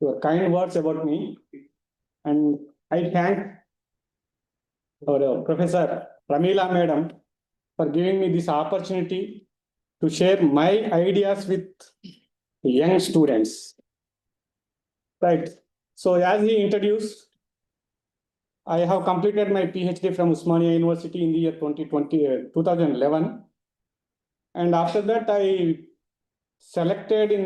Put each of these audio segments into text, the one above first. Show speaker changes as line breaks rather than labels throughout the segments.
your kind words about me. And I thank our Professor Ramila Madam for giving me this opportunity to share my ideas with young students. Right. So as he introduced, I have completed my PhD from Usmania University in the year 2011. And after that, I selected in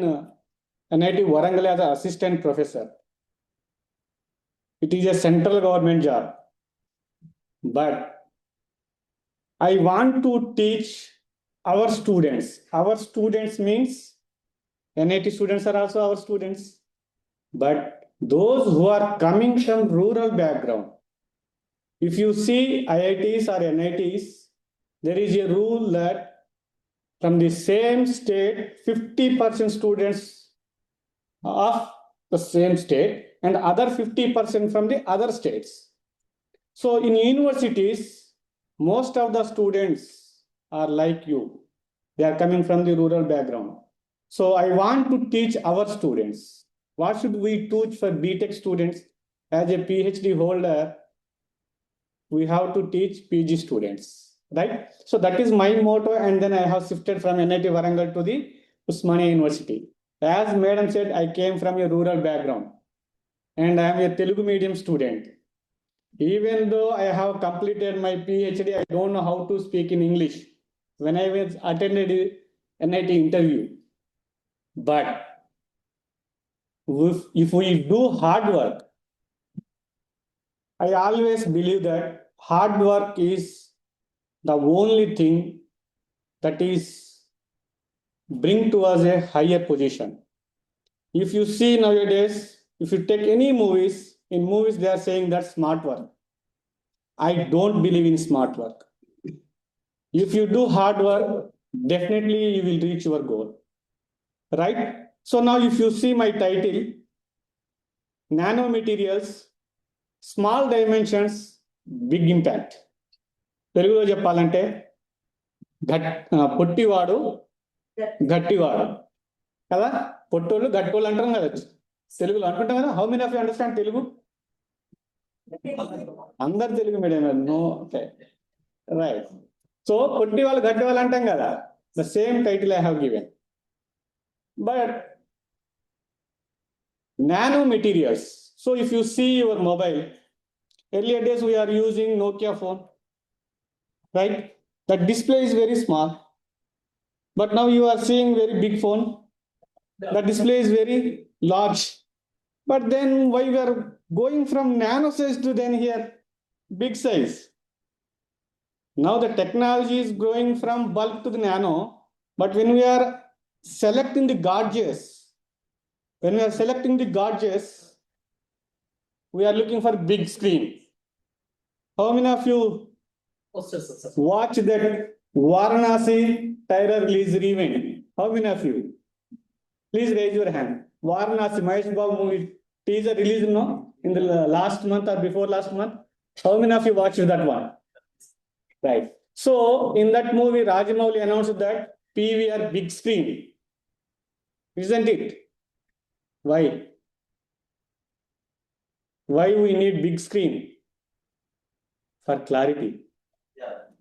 NIT Warangal as an assistant professor. It is a central government job. But I want to teach our students. Our students means NIT students are also our students. But those who are coming from rural background, if you see IITs or NITs, there is a rule that from the same state, 50% students of the same state and other 50% from the other states. So in universities, most of the students are like you. They are coming from the rural background. So I want to teach our students. What should we teach for BTech students? As a PhD holder, we have to teach PG students, right? So that is my motto. And then I have shifted from NIT Warangal to the Usmania University. As Madam said, I came from a rural background and I am a Telugu medium student. Even though I have completed my PhD, I don't know how to speak in English when I was attended NIT interview. But if we do hard work, I always believe that hard work is the only thing that is bring to us a higher position. If you see nowadays, if you take any movies, in movies they are saying that smart work. I don't believe in smart work. If you do hard work, definitely you will reach your goal. Right? So now if you see my title, Nanomaterials, Small Dimensions, Big Impact. తెలుగులో చెప్పాలంటే పొట్టివాడు గట్టివాడు కదా, పొట్టోళ్ళు గట్టోళ్ళు అంటాం కదా తెలుగులో అనుకుంటాం కదా. How many of you understand Telugu? అందరు Telugu medium. No, okay, right. So పొట్టి వాళ్ళు గట్టి వాళ్ళు అంటాం కదా, the same title I have given. But nanomaterials. So if you see your mobile, earlier days we are using Nokia phone, right? The display is very small, but now you are seeing very big phone. The display is very large. But then why we are going from nano size to then here big size? Now the technology is growing from bulk to the nano, but when we are selecting the gauges, we are looking for big screen. How many of you watch that Varanasi Tyler release event? How many of you? Please raise your hand. Varanasi Mahesh Babu movie teaser release in the last month or before last month. How many of you watched that one? Right. So in that movie, Rajamouli announced that PVR big screen, isn't it? Why? Why we need big screen? For clarity,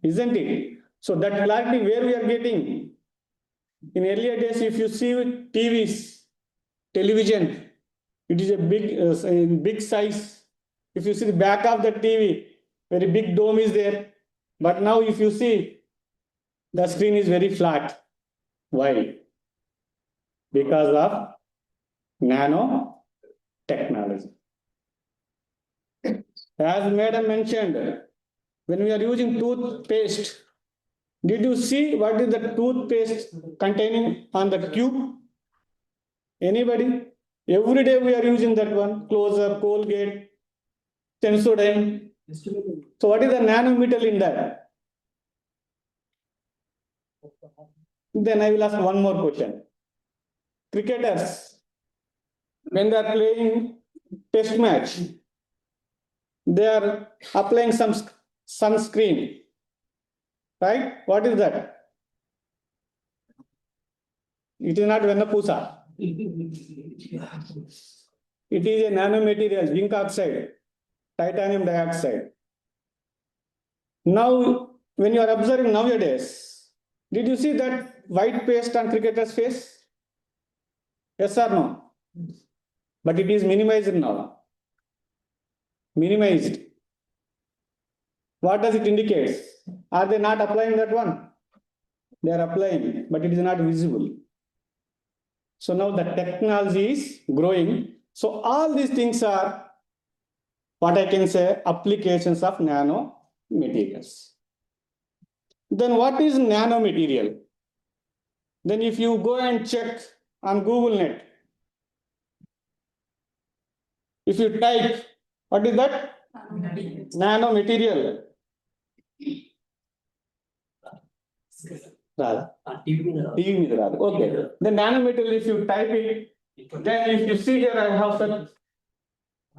isn't it? So that clarity where we are getting? In earlier days, if you see TVs, television, it is a big size. If you see the back of the TV, very big dome is there. But now if you see, the screen is very flat. Why? Because of nano technology. As Madam mentioned, when we are using toothpaste, did you see what is the toothpaste containing on the tube? Anybody? Every day we are using that one. Closer, Colgate, Sensodyne. So what is the nanometer in that? Then I will ask one more question. Cricketers, when they are playing test match, they are applying some sunscreen, right? What is that? It is not Vennapusa. It is a nanomaterial, zinc oxide, titanium dioxide. Now, when you are observing nowadays, did you see that white paste on cricketer's face? Yes or no? But it is minimized now. Minimized. What does it indicate? Are they not applying that one? They are applying, but it is not visible. So now the technology is growing. So all these things are what I can say applications of nano materials. Then what is nanomaterial? Then if you go and check on Google Net, if you type, what is that? Nanomaterial. TV మీద రాదు. Okay. The nanomaterial, if you type it, then if you see here, I have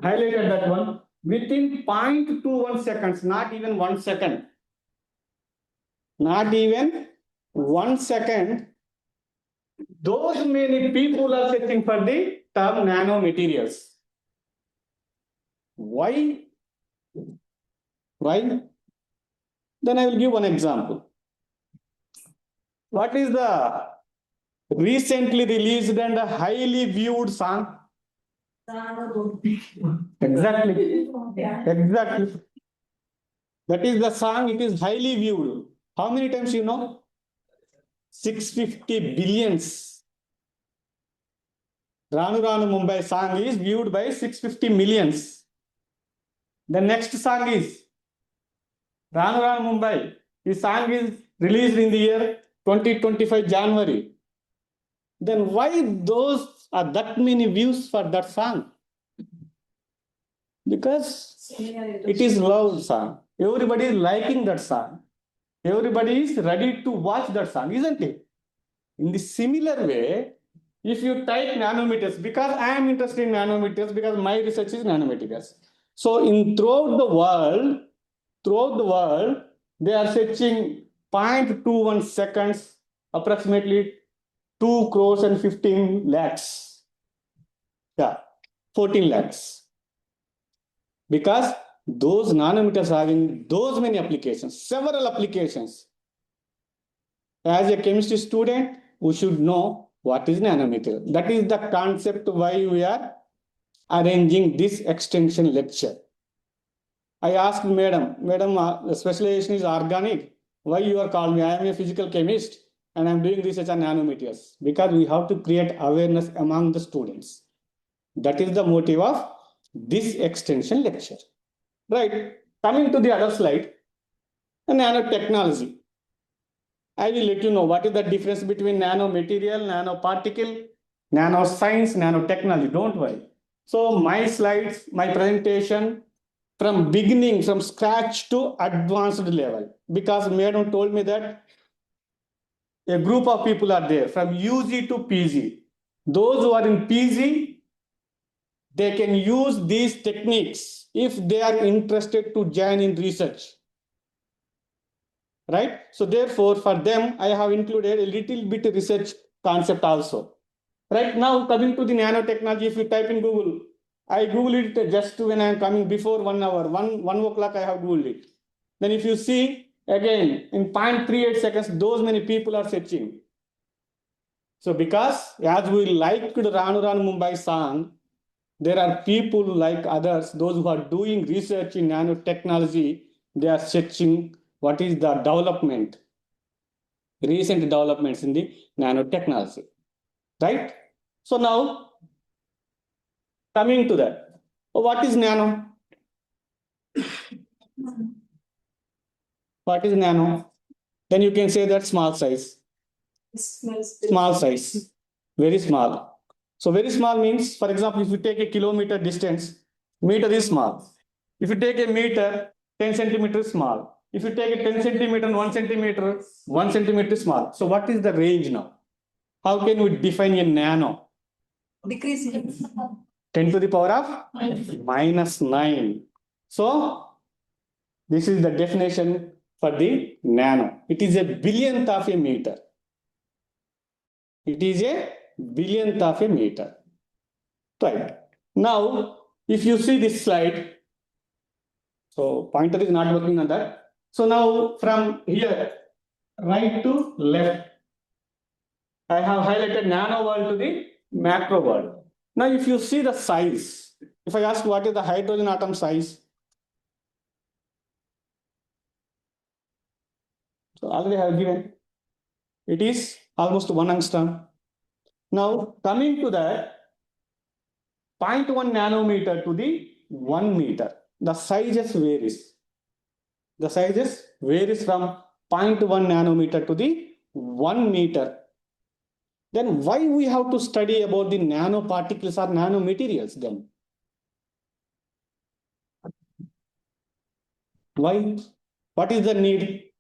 highlighted that one. Within 0.21 seconds, not even 1 second. Not even 1 second. Those many people are searching for the term nanomaterials. Why? Why? Then I will give one example. What is the recently released and highly viewed song? Exactly. Exactly. That is the song, it is highly viewed. How many times you know? 650 billions. Ranu Ranu Mumbai song is viewed by 650 millions. The next song is Ranu Ranu Mumbai. This song is released in the year 2025 January. Then why those are that many views for that song? Because it is love song. Everybody is liking that song. Everybody is ready to watch that song, isn't it? In the similar way, if you type nanometers, because I am interested in nanometers, because my research is nanometers. So in throughout the world, they are searching 0.21 seconds, approximately 2 crores and 15 lakhs. Yeah, 14 lakhs. Because those nanometers are having those many applications, several applications. As a chemistry student, we should know what is nanometer. That is the concept why we are arranging this extension lecture. I asked madam, the specialization is organic. Why you are calling me? I am a physical chemist and I am doing research on nanometers. Because we have to create awareness among the students. That is the motive of this extension lecture. Right. Coming to the other slide, nanotechnology. I will let you know what is the difference between nanomaterial, nanoparticle, nanoscience, nanotechnology. Don't worry. So my slides, my presentation, from beginning, from scratch to advanced level. Because madam told me that a group of people are there from UG to PG. Those who are in PG, they can use these techniques if they are interested to join in research. Right? So therefore, for them, I have included a little bit research concept also. Right now, coming to the nanotechnology, if you type in Google, I Google it just when I am coming before 1 hour, 1 o'clock I have Googled it. Then if you see, again, in 0.38 seconds, those many people are searching. So because as we liked Ranu Ranu Mumbai song, there are people like others, those who are doing research in nanotechnology, they are searching what is the development, recent developments in the nanotechnology, right? So now, coming to that, what is nano? What is nano? Then you can say that small size. Small size, very small. So very small means, for example, if you take a kilometer distance, meter is small. If you take a meter, 10 centimeters small. If you take a 10 centimeter and 1 centimeter, 1 centimeter is small. So what is the range now? How can we define a nano? Decreasing. 10 to the power of -9. So this is the definition for the nano. It is a billionth of a meter. It is a billionth of a meter. Right. Now, if you see this slide, so pointer is not working on that. So now from here, right to left, I have highlighted nano world to the macro world. Now, if you see the size, if I ask what is the hydrogen atom size, so already I have given, it is almost 1 angstrom. Now, coming to the 0.1 nanometer to the 1 meter, the sizes varies. The sizes varies from 0.1 nanometer to the 1 meter. Then why we have to study about the nanoparticles or nanomaterials then? Why? What is the need?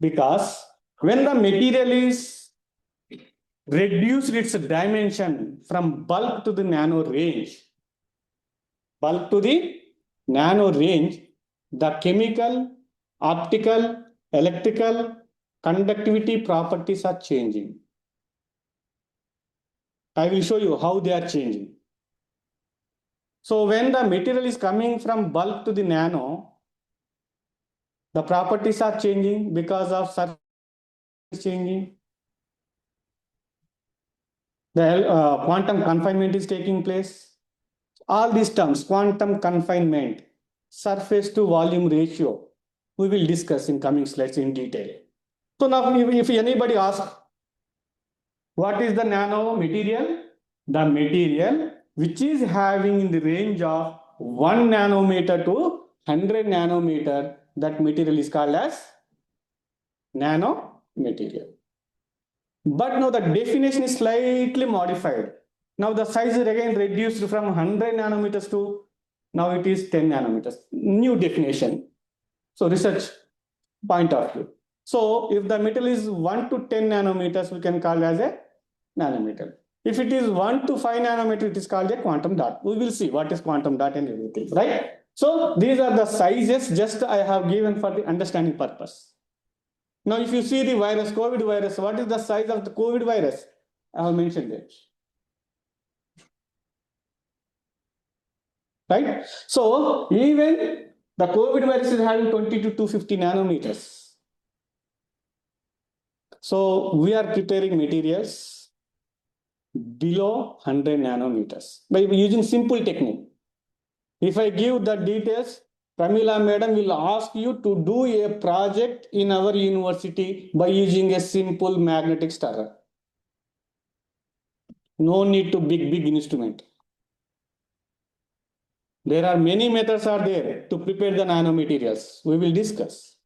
Because when the material is reduced its dimension from bulk to the nano range, the chemical, optical, electrical, conductivity properties are changing. I will show you how they are changing. So when the material is coming from bulk to the nano, the properties are changing because of surface changing. The quantum confinement is taking place. All these terms, quantum confinement, surface to volume ratio, we will discuss in coming slides in detail. So now if anybody asks, what is the nano material? The material which is having in the range of 1 nanometer to 100 nanometer, that material is called as nano material. But now the definition is slightly modified. Now the size is again reduced from 100 nanometers to now it is 10 nanometers. New definition. So research point of view. So if the metal is 1 to 10 nanometers, we can call it as a nanometer. If it is 1 to 5 nanometer, it is called a quantum dot. We will see what is quantum dot and everything, right? So these are the sizes just I have given for the understanding purpose. Now, if you see the virus, COVID virus, what is the size of the COVID virus? I have mentioned it. Right? So, even the COVID virus is having 20 to 250 nanometers. So, we are preparing materials below 100 nanometers by using simple technique. If I give the details, Pramila madam will ask you to do a project in our university by using a simple magnetic stirrer. No need to big instrument. There are many methods are there to prepare the nanomaterials. We will discuss.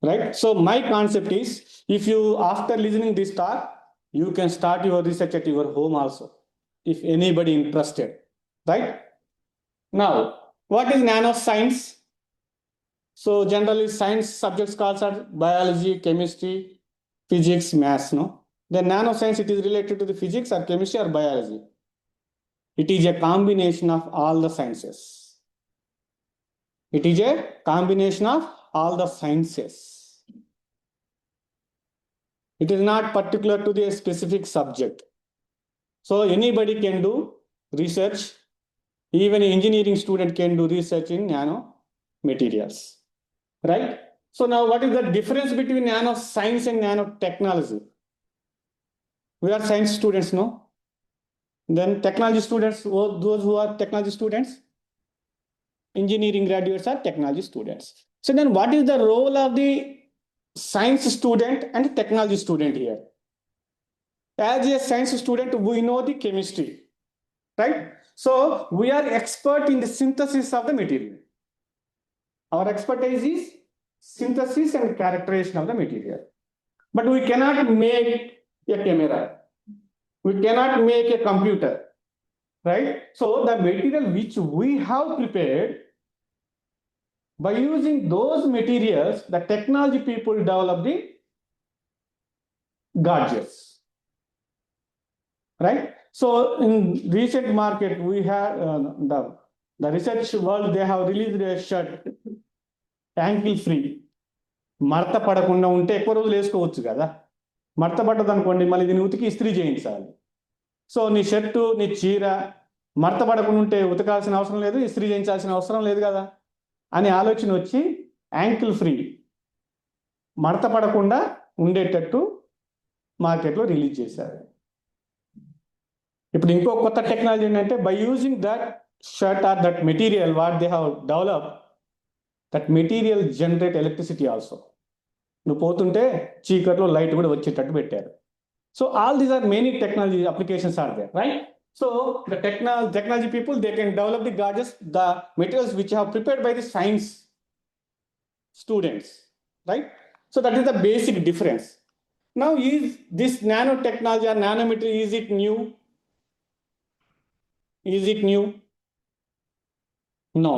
Right? So my concept is, if you after listening this talk, you can start your research at your home also, if anybody interested. Right? Now, what is nanoscience? So generally science subjects calls are biology, chemistry, physics, maths, no? The nanoscience, it is related to the physics or chemistry or biology. It is a combination of all the sciences. It is a combination of all the sciences. It is not particular to the specific subject. So anybody can do research. Even an engineering student can do research in nanomaterials. Right? So now what is the difference between nanoscience and nanotechnology? We are science students, no? Then technology students, those who are technology students, engineering graduates are technology students. So then what is the role of the science student and technology student here? As a science student, we know the chemistry, right? So we are expert in the synthesis of the material. Our expertise is synthesis and characterization of the material. But we cannot make a camera. We cannot make a computer, right? So the material which we have prepared, by using those materials, the technology people develop the gadgets, right? So in recent market, we have the research world, they have released a shirt, ankle free. మడత పడకుండా ఉంటే ఎక్కువ రోజులు వేసుకోవచ్చు కదా. మడత పడ్డదనుకోండి, మళ్ళీ దీన్ని ఉతికి ఇస్త్రీ చేయించాలి. సో నీ షర్టు, నీ చీర మడత పడకుండా ఉంటే ఉతకాల్సిన అవసరం లేదు, ఇస్త్రీ చేయించాల్సిన అవసరం లేదు కదా అనే ఆలోచన వచ్చి యాంకిల్ ఫ్రీ, మడత పడకుండా ఉండేటట్టు మార్కెట్లో రిలీజ్ చేశారు. ఇప్పుడు ఇంకో కొత్త టెక్నాలజీ ఏంటంటే by using that shirt or that material what they have develop, that material generate electricity also. నువ్వు పోతుంటే చీకట్లో లైట్ కూడా వచ్చేటట్టు పెట్టారు. So all these are many technology applications are there, right? So the technology people, they can develop the gadgets, the materials which are prepared by the science students, right? So that is the basic difference. Now, is this nanotechnology or nanomaterial, is it new? Is it new? No.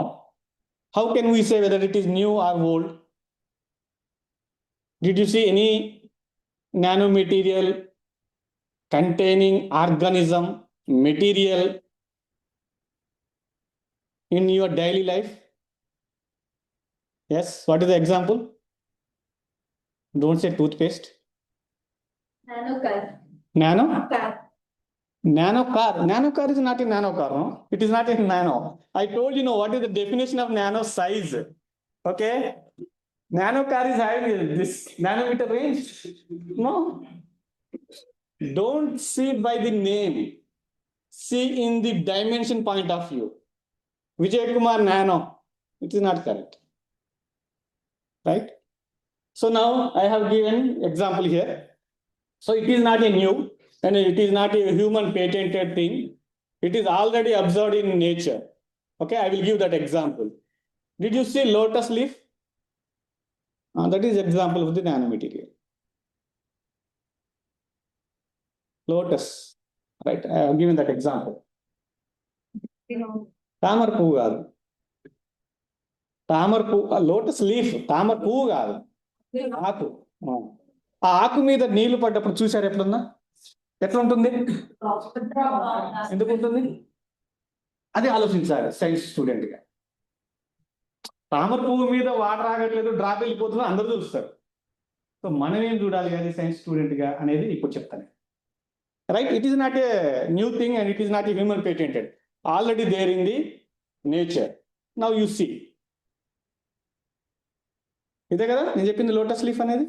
How can we say whether it is new or old? Did you see any nanomaterial containing organism material in your daily life? Yes, what is the example? Don't say toothpaste.
Nano car.
Nano?
Car.
Nano car. Nano car is not a nano car, no? It is not a nano. I told you, know what is the definition of nano size. Okay? Nano car is having this nanometer range. No. Don't see by the name. See in the dimension point of view. Vijay Kumar Nano. It is not correct. Right? So now I have given example here. So it is not a new and it is not a human patented thing. It is already observed in nature. Okay, I will give that example. Did you see lotus leaf? That is example of the nanomaterial. Lotus, right? I have given that example. తామర పువ్వు కాదు, తామర పువ్వు, lotus leaf, తామర పువ్వు కాదు, ఆకు. ఆ ఆకు మీద నీళ్లు పడ్డప్పుడు చూసారు ఎట్లుందా? ఎట్లా ఉంటుంది? ఎందుకు ఉంటుంది? అది ఆలోచించాలి సైన్స్ స్టూడెంట్ గా. తామర పువ్వు మీద వాటర్ ఆగట్లేదు, డ్రాప్ వెళ్ళిపోతుంది, అందరూ చూస్తారు. సో మనం ఏం చూడాలి కానీ సైన్స్ స్టూడెంట్ గా అనేది ఇప్పుడు చెప్తాను. Right? It is not a new thing and it is not a human patented. Already there in the nature. Now you see. ఇదే కదా నేను చెప్పింది లోటస్ లీఫ్ అనేది.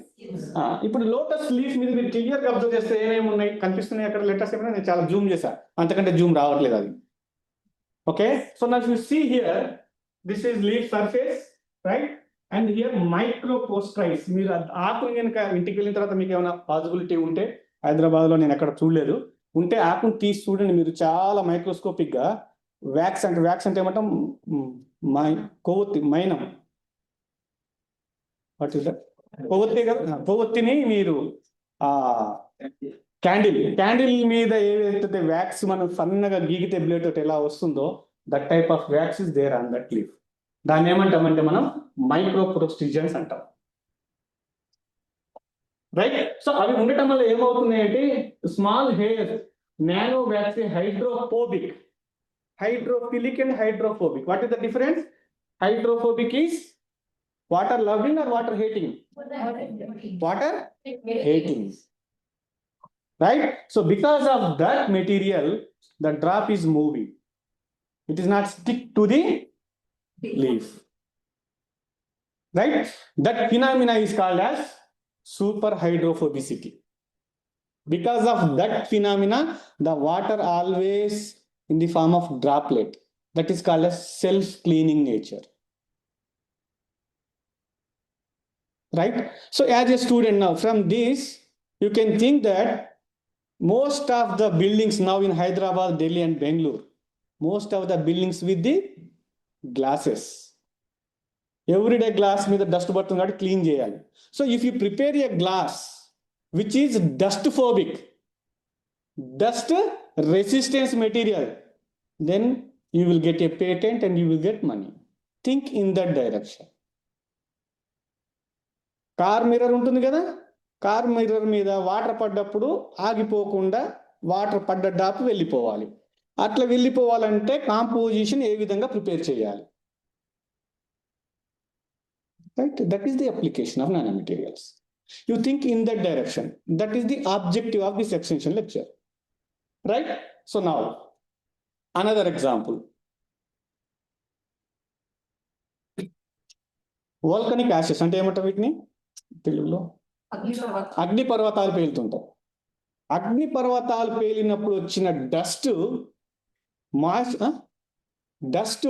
ఇప్పుడు లోటస్ లీఫ్ మీద మీరు క్లియర్ గా అబ్జర్వ్ చేస్తే ఏమేమి ఉన్నాయి కనిపిస్తున్నాయి అక్కడ లెటర్స్ ఏమైనా. నేను చాలా జూమ్ చేశా, అంతకంటే జూమ్ రావట్లేదు అది. Okay, so now you see here this is leaf surface, right? And here మైక్రోపోస్ట్రైస్. మీరు ఆకుని కనుక ఇంటికి వెళ్ళిన తర్వాత మీకు ఏమైనా పాసిబిలిటీ ఉంటే, హైదరాబాద్ లో నేను ఎక్కడ చూడలేదు, ఉంటే ఆకుని తీసి చూడండి మీరు. చాలా మైక్రోస్కోపిక్ గా వ్యాక్స్ అంటే ఏమంటాం, కొవ్వొత్తి, మైనం. What is that? కొవ్వొత్తి కదా. కొవ్వొత్తిని మీరు క్యాండిల్ మీద ఏదైతే వ్యాక్స్ మనం సన్నగా గీగితే బ్లేడ్ తోటి ఎలా వస్తుందో, that type of wax is there on that leaf. దాన్ని ఏమంటామంటే మనం మైక్రోప్రోస్టిజన్స్ అంటాం, రైట్? సో అవి ఉండటం వల్ల ఏమవుతుంది అంటే small hair nano wax hydrophobic, hydrophilic and hydrophobic. What is the difference? Hydrophobic is water loving or water hating? Water hating, right? So because of that material, the drop is moving. It is not stick to the leaf, right? That phenomena is called as super hydrophobicity. Because of that phenomena, the water always in the form of droplet. That is called as self-cleaning nature. Right? So as a student now, from this, you can think that most of the buildings now in Hyderabad, Delhi and Bangalore, most of the buildings with the glasses. Everyday glass మీద dust పడుతుంది కాబట్టి clean చేయాలి. So if you prepare a glass which is dust phobic, dust resistance material, then you will get a patent and you will get money. Think in that direction. Car mirror ఉంటుంది కదా, car mirror మీద water పడ్డప్పుడు ఆగిపోకుండా water పడ్డ drop వెళ్ళిపోవాలి. అట్లా వెళ్ళిపోవాలంటే composition ఏ విధంగా prepare చేయాలి, right? That is the application of nano materials. You think in that direction. That is the objective of this extension lecture, right? So now, another example. Volcanic Ashes అంటే ఏమంటారు వీటిని తెలుగులో? అగ్నిపర్వతాలు పేలుతుంటాయి. అగ్నిపర్వతాలు పేలినప్పుడు వచ్చిన dust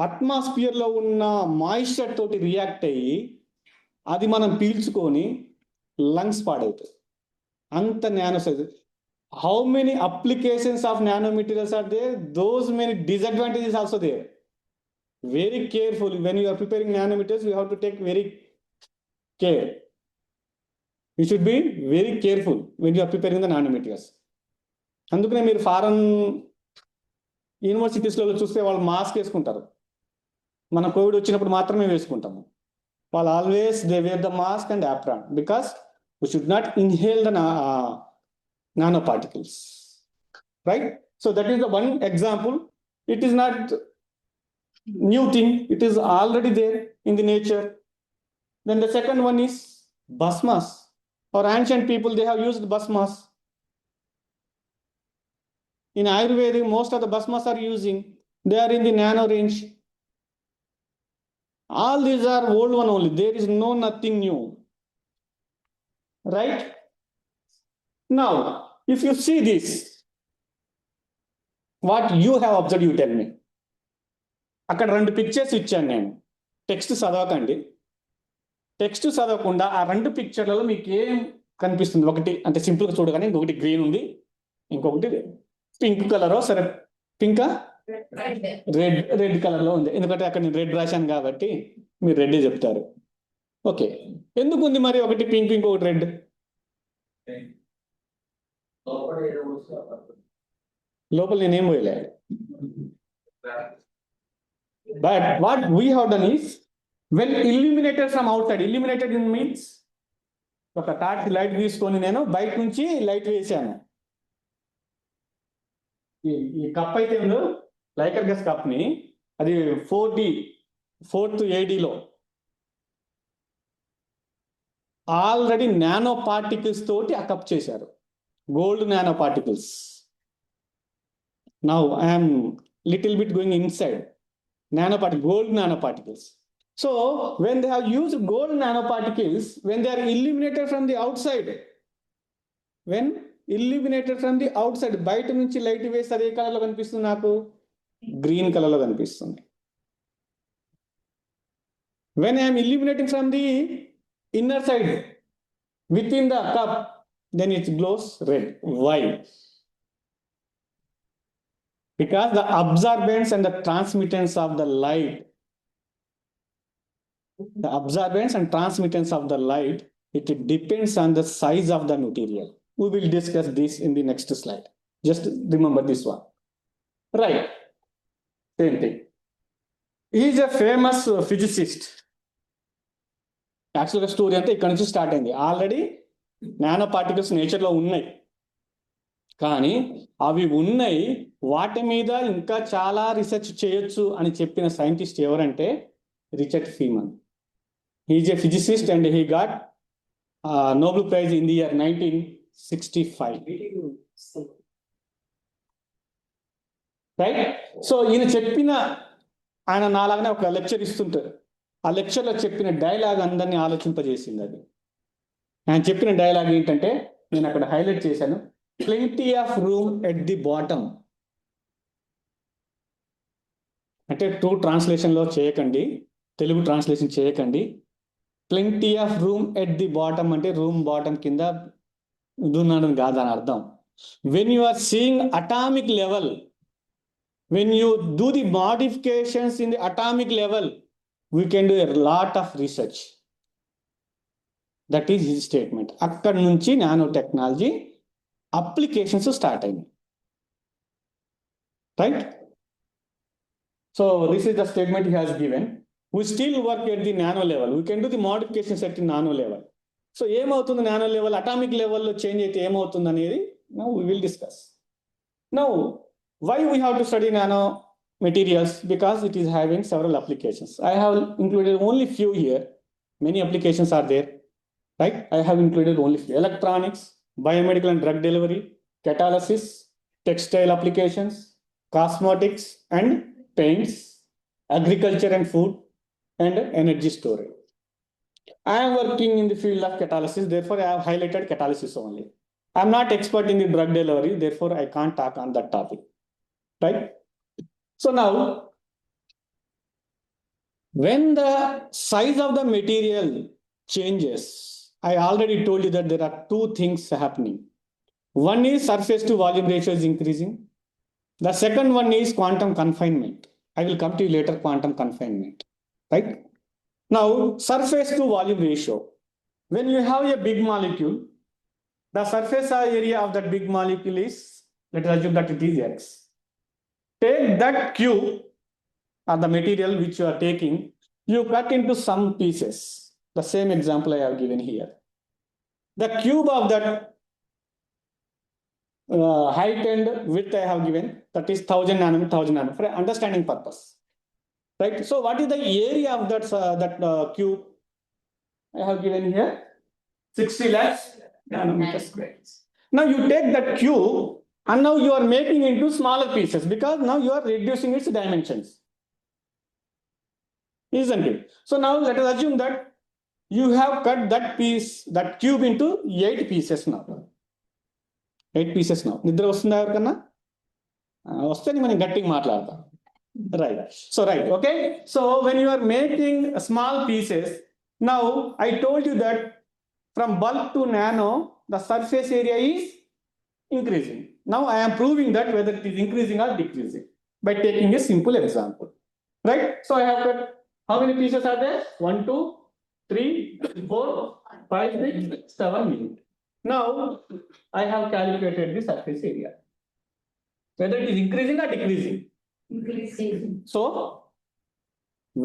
atmosphere లో ఉన్న moisture తోటి react అయ్యి అది మనం పీల్చుకొని లంగ్స్ పాడవుతాయి. అంత nano size. How many applications of nano materials are there? Those many disadvantages also there. Very careful when you are preparing nanometers, you have to take very care. You should be very careful when you are preparing the nanometers. అందుకనే మీరు foreign యూనివర్సిటీస్లో చూస్తే వాళ్ళు mask వేసుకుంటారు. మన Covid వచ్చినప్పుడు మాత్రమే వేసుకుంటాము. వాళ్ళు always they were the mask and apron because we should not inhale the nanoparticles. Right? So that is the one example. It is not new thing, it is already there in the nature. Then the second one is bhasmas. Our ancient people, they have used bhasmas. In Ayurveda, most of the bhasmas are using, they are in the nano range. All these are old one only, there is nothing new. Right? Now, if you see this, what you have observed, you tell me. అక్కడ 2 pictures ఇచ్చాను నేను. Text చదవకండి. Text చదవకుండా ఆ 2 పిక్చర్లలో మీకు ఏం కనిపిస్తుంది? ఒకటి అంటే సింపుల్గా చూడగానే ఇంకొకటి గ్రీన్ ఉంది, ఇంకొకటి పింక్ కలర్. సరే, పింకా రెడ్ కలర్లో ఉంది. ఎందుకంటే అక్కడ నేను రెడ్ రాశాను కాబట్టి మీరు రెడ్ చెప్తారు. ఓకే, ఎందుకు ఉంది మరి ఒకటి పింక్ ఇంకొకటి రెడ్? లోపల నేనేం పోయలే. But what we have done is, when illuminated from outside, illuminated means ఒక టార్చ్ లైట్ తీసుకొని నేను బయట నుంచి లైట్ వేసాను. ఈ కప్ అయితే లైకర్ గ్యాస్ కప్ ని అది 4th ADలో ఆల్రెడీ నానో పార్టికల్స్ తోటి ఆ కప్ చేశారు. Gold nano particles. Now I'm little bit going inside. Gold nanoparticles. So when they have used gold nanoparticles, when they are illuminated from the outside, బయట నుంచి light వేస్తే అదే కలర్లో కనిపిస్తుంది, నాకు గ్రీన్ కలర్లో కనిపిస్తుంది. When I am illuminating from the inner side within the cup, then it glows red. Why? Because the absorbance and the transmittance of the light, it depends on the size of the material. We will discuss this in the next slide. Just remember this one. Right. Same thing. He is a famous physicist. Actually, the story ante ikkada nunchi start ayindi. Already nano particles nature lo unnai. కానీ అవి ఉన్నాయి, వాటి మీద ఇంకా చాలా research చేయొచ్చు అని చెప్పిన సైంటిస్ట్ ఎవరంటే Richard Feynman. He is a physicist and he got Nobel prize in the year 1965. Right? So ఆయన నాలాగానే ఒక లెక్చర్ ఇస్తుంటారు. ఆ లెక్చర్లో చెప్పిన డైలాగ్ అందరినీ ఆలోచింపజేసింది. అది ఆయన చెప్పిన డైలాగ్ ఏంటంటే, నేను అక్కడ హైలైట్ చేశాను, plenty of room at the bottom. అంటే ట్రూ ట్రాన్స్లేషన్లో చేయకండి, తెలుగు ట్రాన్స్లేషన్ చేయకండి. Plenty of room at the bottom అంటే రూమ్ బాటమ్ కింద దున్నాడం కాదని అర్థం. When you are seeing atomic level, when you do the modifications in the atomic level, we can do a lot of research. That is his statement. అక్కడి నుంచి nano technology applications start అయింది. Right? So this is the statement he has given. We still work at the nano level. We can do the modifications at the nano level. So ఏమవుతుంది nano level, atomic లెవెల్లో change అయితే ఏమవుతుంది అనేది now we will discuss. Now, why we have to study nano materials? Because it is having several applications. I have included only few here. Many applications are there. Right? I have included only few. Electronics, biomedical and drug delivery, catalysis, textile applications, cosmetics and paints, agriculture and food, and energy storage. I am working in the field of catalysis, therefore I have highlighted catalysis only. I am not expert in the drug delivery, therefore I can't talk on that topic, right? So now, when the size of the material changes, I already told you that there are two things happening. One is surface to volume ratio is increasing. The second one is quantum confinement. I will come to you later, quantum confinement, right? Now, surface to volume ratio. When you have a big molecule, the surface area of that big molecule is, let us assume that it is X. Take that cube or the material which you are taking, you cut into some pieces. The same example I have given here. The cube of that height and width I have given, that is 1000 nanometer, 1000 nanometer for understanding purpose, right? So what is the area of that cube I have given here? 60 lakhs nanometer squares. Now you take that cube and now you are making into smaller pieces because now you are reducing its dimensions, isn't it? So now let us assume that you have cut that piece, that cube into 8 pieces now. 8 pieces now. నిద్ర వస్తుందా ఎవరికన్నా? వస్తే మనం గట్టిగా మాట్లాడతాం. Right. So right. Okay. So when you are making small pieces, now I told you that from bulk to nano, the surface area is increasing. Now I am proving that whether it is increasing or decreasing by taking a simple example. Right. So I have got, how many pieces are there? 1, 2, 3, 4, 5, 6, 7, 8. Now I have calculated the surface area. Whether it is increasing or decreasing.
Increasing.
So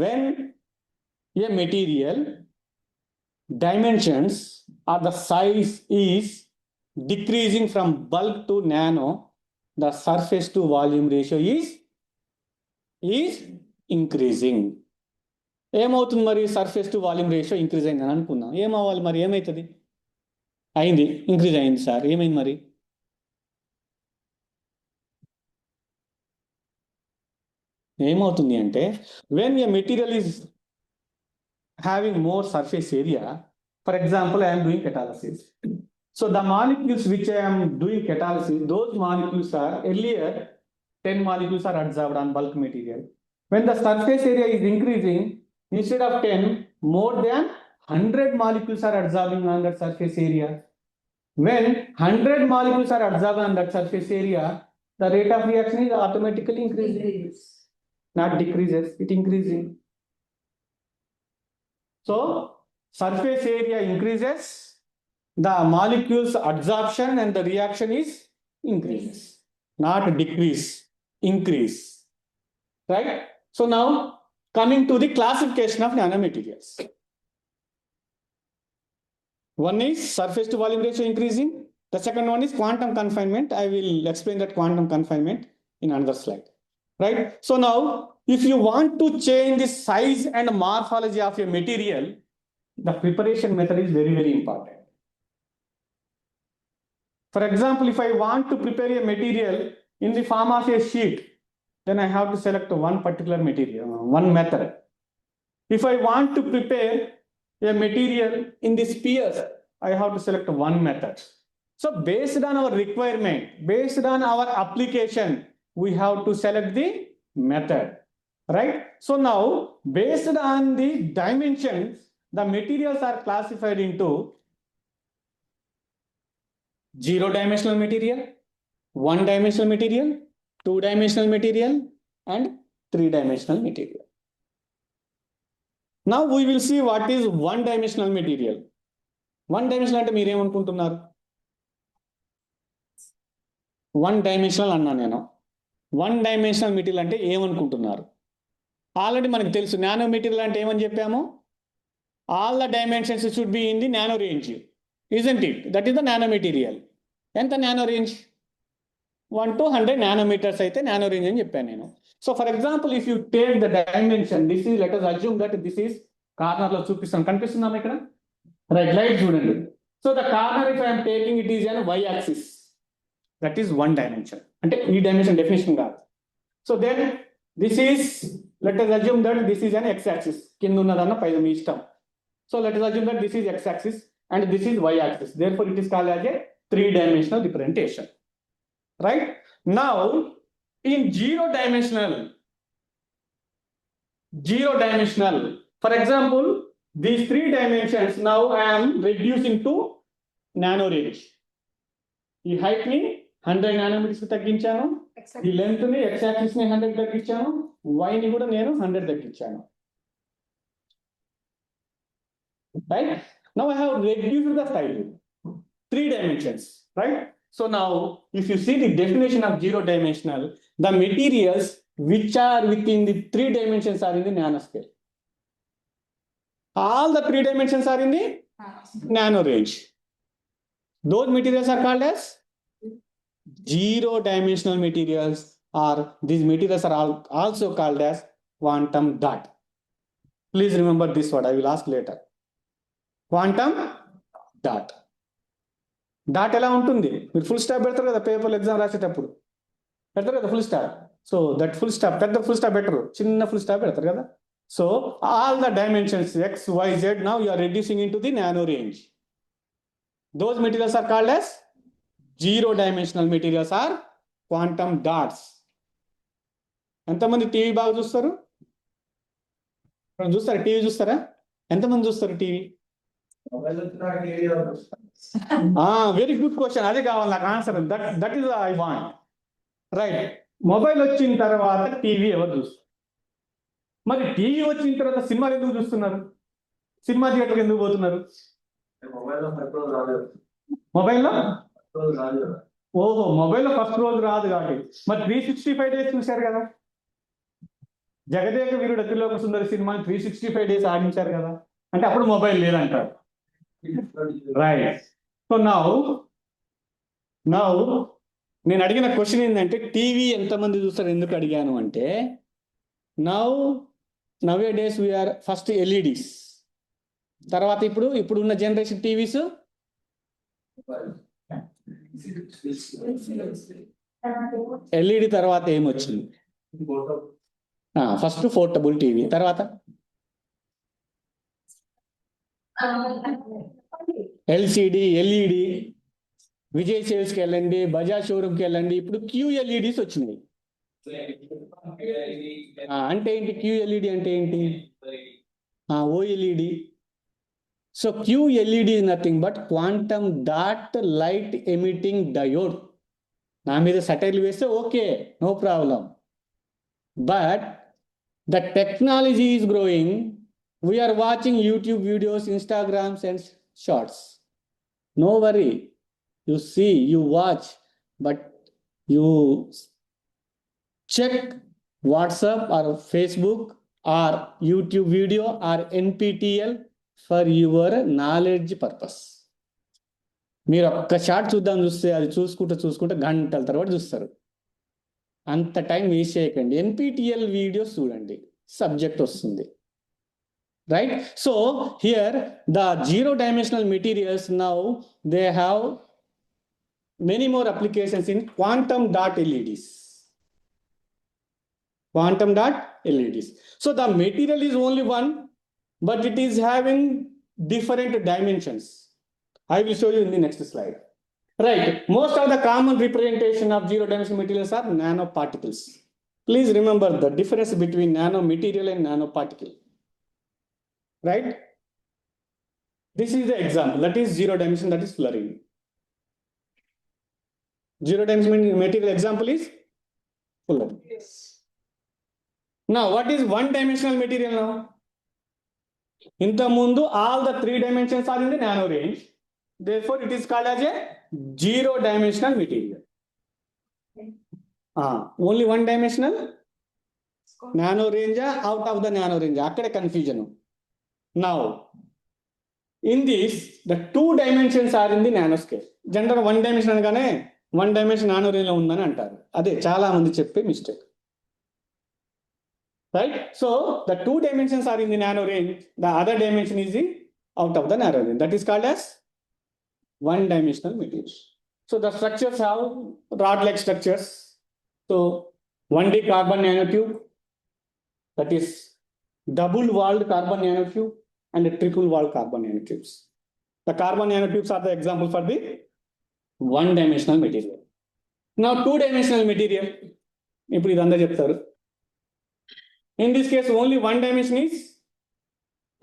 when a material dimensions or the size is decreasing from bulk to nano, the surface to volume ratio is increasing. ఏమవుతుంది మరి surface to volume ratio increase అయిందని అనుకుందాం. ఏమవ్వాలి మరి? ఏమవుతుంది? అయింది, increase అయింది sir. ఏమైంది మరి? ఏమవుతుంది అంటే when a material is having more surface area, for example, I am doing catalysis. So the molecules which I am doing catalysis, those molecules are earlier 10 molecules are adsorbed on bulk material. When the surface area is increasing, instead of 10, more than 100 molecules are adsorbing on that surface area. When 100 molecules are adsorbed on that surface area, the rate of reaction is automatically increasing. Not decreases, it increasing. So surface area increases, the molecules adsorption and the reaction is increases, not decrease, increase, right? So now coming to the classification of nanomaterials. One is surface to volume ratio increasing. The second one is quantum confinement. I will explain that quantum confinement in another slide. Right? So now, if you want to change the size and morphology of a material, the preparation method is very, very important. For example, if I want to prepare a material in the form of a sheet, then I have to select one particular material, one method. If I want to prepare a material in the spheres, I have to select one method. So based on our requirement, based on our application, we have to select the method, right? So now, based on the dimensions, the materials are classified into 0-dimensional material, 1-dimensional material, 2-dimensional material, and 3-dimensional material. Now we will see what is 1-dimensional material. 1-dimensional అంటే మీరు ఏమనుకుంటున్నారు? 1-dimensional అన్నా నేను. 1-dimensional material అంటే ఏమనుకుంటున్నారు? Already మనకు తెలుసు nano material అంటే ఏమని చెప్పాము? All the dimensions should be in the nano range, isn't it? That is the nano material. ఎంత నానో రేంజ్? 1 to 100 నానోమీటర్స్ అయితే నానో రేంజ్ అని చెప్పాను నేను. So for example, if you take the dimension, this is, let us assume that this is corner లో చూపిస్తాను, కనిపిస్తుందా ఇక్కడ? Right, light చూడండి. So the corner, if I'm taking, it is an y axis, that is 1 dimension. అంటే ఈ dimension definition కాదు. So then this is, let us assume that this is an x axis. కింద ఉన్నదన్న పైన మీ ఇష్టం. So let us assume that this is x axis and this is y axis. Therefore, it is called as a three-dimensional representation. Right? Now, in zero dimensional, for example, these three dimensions now I am reducing to nano range. ఈ height ని 100 nanometers కి తగ్గించాను, ఈ length ని x axis ని 100 తగ్గించాను, y ని కూడా నేను 100 తగ్గించాను. Right? Now I have reduced the size, 3 dimensions, right? So now, if you see the definition of zero dimensional, the materials which are within the 3 dimensions are in the nanoscale. All the 3 dimensions are in the nano range. Those materials are called as zero dimensional materials, or these materials are also called as quantum dot. Please remember this word, I will ask later. Quantum dot. Dot ఎలా ఉంటుంది? మీరు full stop పెడతారు కదా పేపర్లో exam రాసేటప్పుడు, పెడతారు కదా full stop. So that full stop, పెద్ద ఫుల్ స్టాప్ బెటర్, చిన్న ఫుల్ స్టాప్ పెడతారు కదా. So all the dimensions x, y, z now you are reducing into the nano range. Those materials are called as zero dimensional materials or quantum dots. ఎంతమంది TV బాగా చూస్తారు? చూస్తారా TV? చూస్తారా? ఎంతమంది చూస్తారు టీవీ? వెరీ గుడ్ క్వశ్చన్, అదే కావాలి నాకు answer. That is I want. Right, mobile వచ్చిన తర్వాత టీవీ ఎవరు చూస్తారు? మరి టీవీ వచ్చిన తర్వాత సినిమాలు ఎందుకు చూస్తున్నారు? సినిమా థియేటర్కి ఎందుకు పోతున్నారు? మొబైల్లో ఓహో, మొబైల్లో ఫస్ట్ రోజు రాదు కాబట్టి. మరి 365 days చూశారు కదా, జగదేక వీరుడు అతిలోక సుందరి సినిమాని 365 days ఆడించారు కదా, అంటే అప్పుడు మొబైల్ లేదంటారు. రైట్. సో నౌ నేను అడిగిన క్వశ్చన్ ఏంటంటే టీవీ ఎంతమంది చూస్తారు ఎందుకు అడిగాను అంటే, నవ్ ఏ డేస్ వీఆర్ ఫస్ట్ ఎల్ఈడీస్, తర్వాత ఇప్పుడు ఉన్న జనరేషన్ టీవీస్ ఎల్ఈడి తర్వాత ఏమొచ్చింది? ఫస్ట్ పోర్టబుల్ టీవీ, తర్వాత ఎల్సిడి, ఎల్ఈడి. విజయ్ సేల్స్కి వెళ్ళండి, బజాజ్ షోరూమ్కి వెళ్ళండి, ఇప్పుడు QLEDs వచ్చినాయి. అంటే ఏంటి QLED అంటే ఏంటి? OLED. So QLED is nothing but quantum dot light emitting diode. నా మీద సటైల్ వేస్తే okay, no problem. But the technology is growing. We are watching YouTube videos, Instagrams and shorts. No worry. You see, you watch, but you check WhatsApp or Facebook or YouTube video or NPTEL for your knowledge purpose. మీరు ఒక్క short చూస్తే అది చూసుకుంటే గంటల తర్వాత చూస్తారు. అంత time waste చేయకండి. NPTEL వీడియోస్ చూడండి, సబ్జెక్ట్ వస్తుంది. Right? So here the zero dimensional materials now they have many more applications in quantum dot LEDs. Quantum dot LEDs. So the material is only one, but it is having different dimensions. I will show you in the next slide. Right. Most of the common representation of zero dimensional materials are nanoparticles. Please remember the difference between nanomaterial and nanoparticle. Right? This is the example, that is zero dimension, that is fluorine. Zero dimensional material example is fluorine. Yes. Now what is one dimensional material now? In the mundu all the 3 dimensions are in the nano range, therefore it is called as a zero dimensional material. Only one dimensional nano range, out of the nano range, akkade confusion. Now, in this, the 2 dimensions are in the nanoscale. General 1 dimension అనగానే 1 dimension nano range లో ఉందని అంటారు. అదే చాలా మంది చెప్పే mistake. Right? So, the 2 dimensions are in the nano range. The other dimension is out of the nano range. That is called as 1 dimensional materials. So, the structures have rod-like structures. So 1D carbon nanotube, that is double-walled carbon nanotube and triple-walled carbon nanotubes. The carbon nanotubes are the example for the one-dimensional material. Now two-dimensional material, ఇప్పుడు ఇదంతా చెప్తారు. In this case, only one dimension is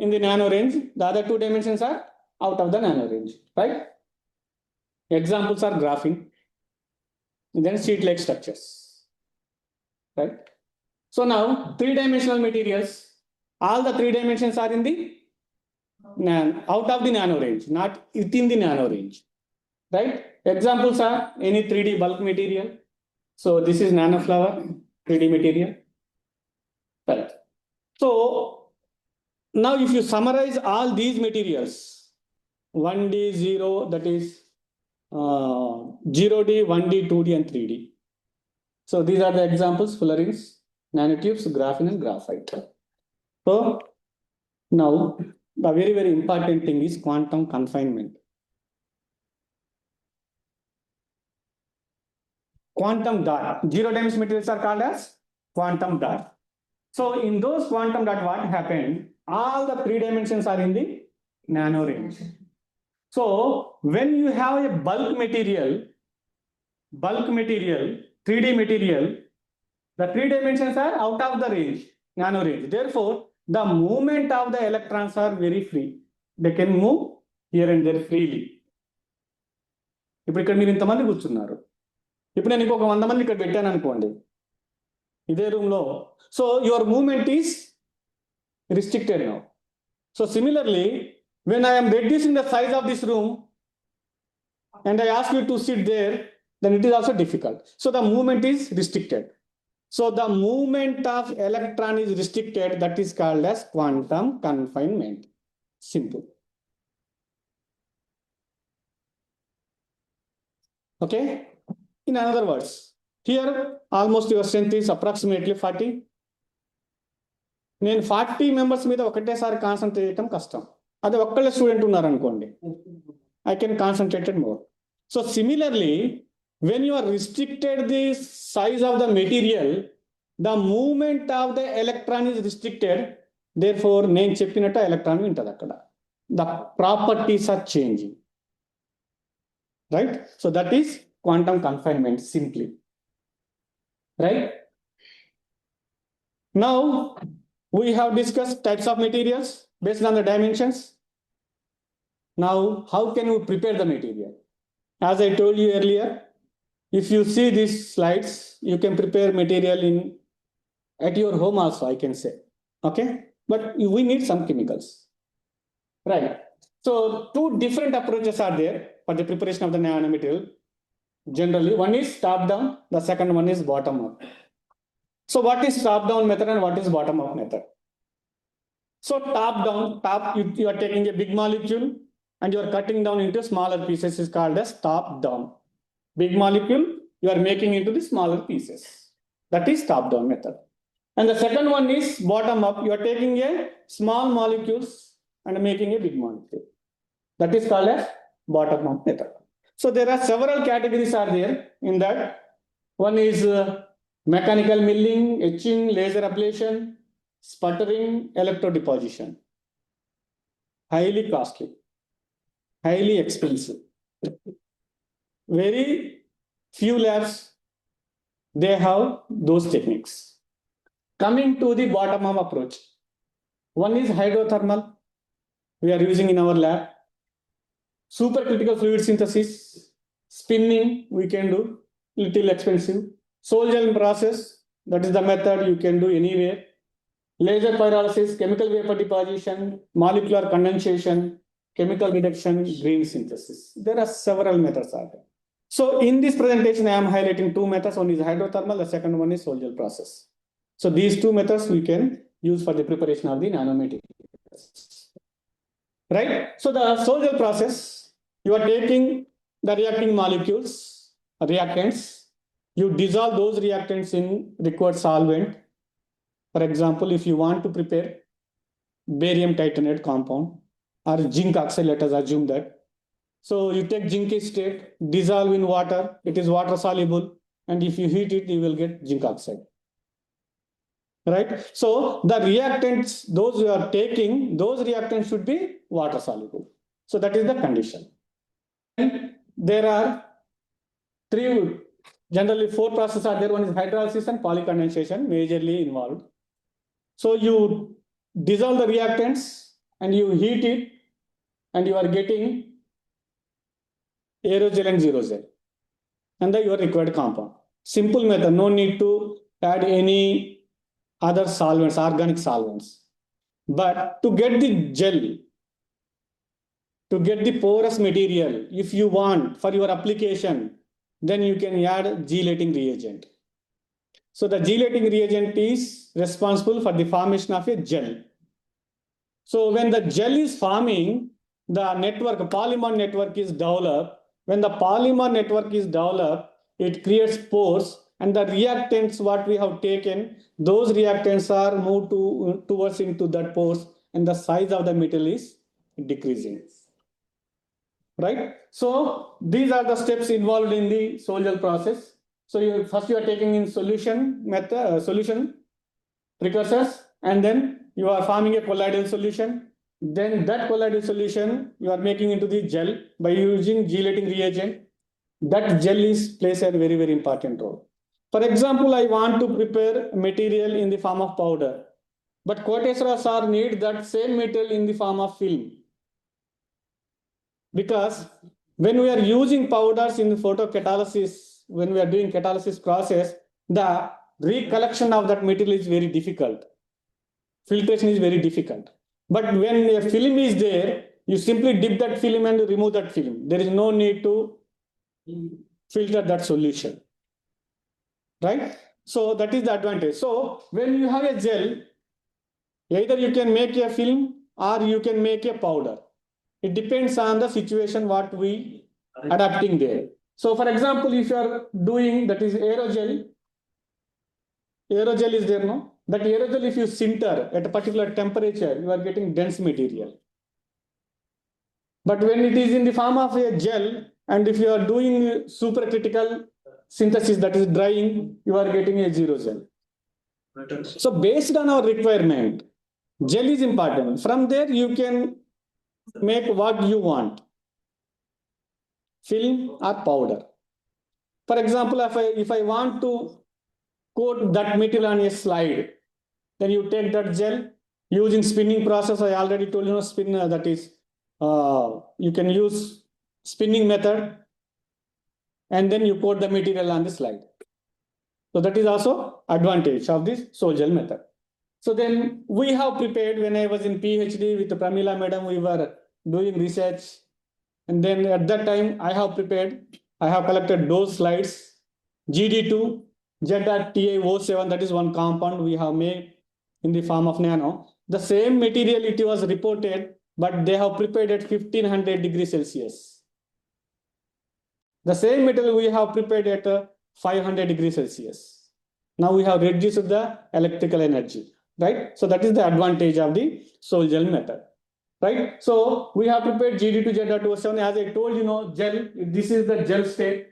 in the nano range. The other two dimensions are out of the nano range, right? Examples are graphene, then sheet-like structures, right? So now three-dimensional materials, all the three dimensions are in the out of the nano range, not within the nano range, right? Examples are any 3D bulk material. So this is nanoflower 3D material, right? So now if you summarize all these materials, 1D, 0, that is 0D, 1D, 2D and 3D. So these are the examples: fullerenes, nanotubes, graphene and graphite. So now the very important thing is quantum confinement. Quantum dot. Zero dimensional materials are called as quantum dot. So in those quantum dot, what happened? All the three dimensions are in the nano range. So when you have a bulk material, 3D material, the three dimensions are out of the range, nano range. Therefore, the movement of the electrons are very free. They can move here and there freely. ఇప్పుడు ఇక్కడ మీరు ఇంతమంది కూర్చున్నారు. ఇప్పుడు నేను ఇంకొక 100 మంది ఇక్కడ పెట్టాను అనుకోండి ఇదే రూమ్లో. So your moment is restricted now. So similarly, when I am reducing the size of this room and I ask you to sit there, then it is also difficult. So the movement is restricted. So the movement of electron is restricted. That is called as quantum confinement. Simple. Okay. In other words, here almost your strength is approximately 40. నేను 40 members మీద ఒకటేసారి concentrate చేయడం కష్టం. అదే ఒక్కళ్ళే student ఉన్నారనుకోండి, I can concentrate more. So similarly, when you are restricted the size of the material, the movement of the electron is restricted. Therefore, నేను చెప్పినట్టు ఎలక్ట్రాన్ ఉంటుంది అక్కడ. The properties are changing, right? So that is quantum confinement simply, right? Now we have discussed types of materials based on the dimensions. Now, how can we prepare the material? As I told you earlier, if you see these slides, you can prepare material at your home also, I can say. Okay? But we need some chemicals. Right. So two different approaches are there for the preparation of the nanomaterial. Generally, one is top-down, the second one is bottom-up. So what is top-down method and what is bottom-up method? So top-down, you are taking a big molecule and you are cutting down into smaller pieces is called as top-down. Big molecule, you are making into the smaller pieces. That is top-down method. And the second one is bottom-up. You are taking a small molecules and making a big molecule. That is called as bottom-up method. So there are several categories are there in that. One is mechanical milling, etching, laser ablation, sputtering, electrodeposition. Highly costly, highly expensive. Very few labs, they have those techniques. Coming to the bottom-up approach. One is hydrothermal. We are using in our lab. Supercritical fluid synthesis, spinning we can do, little expensive. Soul gel process, that is the method you can do anywhere. Laser pyrolysis, chemical vapor deposition, molecular condensation, chemical reduction, green synthesis. There are several methods out there. So in this presentation, I am highlighting two methods. One is hydrothermal, the second one is soul gel process. So these two methods we can use for the preparation of the nanomaterials. Right? So the soul gel process, you are taking the reacting molecules, reactants, you dissolve those reactants in required solvent. For example, if you want to prepare barium titanate compound or zinc oxide, let us assume that. So you take zinc acetate, dissolve in water, it is water soluble. and if you heat it, you will get zinc oxide. Right? So the reactants, those you are taking, those reactants should be water soluble. So that is the condition. And there are three, generally four processes are there. One is hydrolysis and polycondensation majorly involved. So you dissolve the reactants and you heat it and you are getting aerogel and zerogel and your required compound. Simple method, no need to add any other solvents, organic solvents. But to get the gel, to get the porous material, if you want for your application, then you can add gelating reagent. So the gelating reagent is responsible for the formation of a gel. So when the gel is forming, the network, polymer network is developed. When the polymer network is developed, it creates pores, and the reactants what we have taken, those reactants are moved towards into that pores, and the size of the metal is decreasing. Right? So these are the steps involved in the Sol-Gel process. So first you are taking in solution method, solution precursors, and then you are forming a colloidal solution. Then that colloidal solution you are making into the gel by using gelating reagent. That gel plays a very, very important role. For example, I want to prepare material in the form of powder, but quotaceous are need that same material in the form of film. Because when we are using powders in photocatalysis, when we are doing catalysis process, the recollection of that material is very difficult. Filtration is very difficult. But when a film is there, you simply dip that film and remove that film. There is no need to filter that solution. Right? So that is the advantage. So when you have a gel, either you can make a film or you can make a powder. It depends on the situation what we adapting there. So for example, if you are doing that is aerogel is there, no? That aerogel, if you sinter at a particular temperature, you are getting dense material. But when it is in the form of a gel, and if you are doing supercritical synthesis, that is drying, you are getting a zero gel. So based on our requirement, gel is important. From there, you can make what you want, film or powder. For example, if I want to coat that material on a slide, then you take that gel using spinning process. I already told you, spin that is you can use spinning method, and then you coat the material on the slide. So that is also advantage of this Sol-Gel method. So then we have prepared, when I was in PhD with Pramila madam, we were doing research, and then at that time I have collected those slides, GD2, ZTA07, that is one compound we have made in the form of nano. The same material it was reported, but they have prepared at 1500 degrees Celsius. The same material we have prepared at 500 degrees Celsius. Now we have reduced the electrical energy, right? So that is the advantage of the Sol-Gel method, right? So we have prepared GD2Z.07. As I told you, gel, this is the gel state.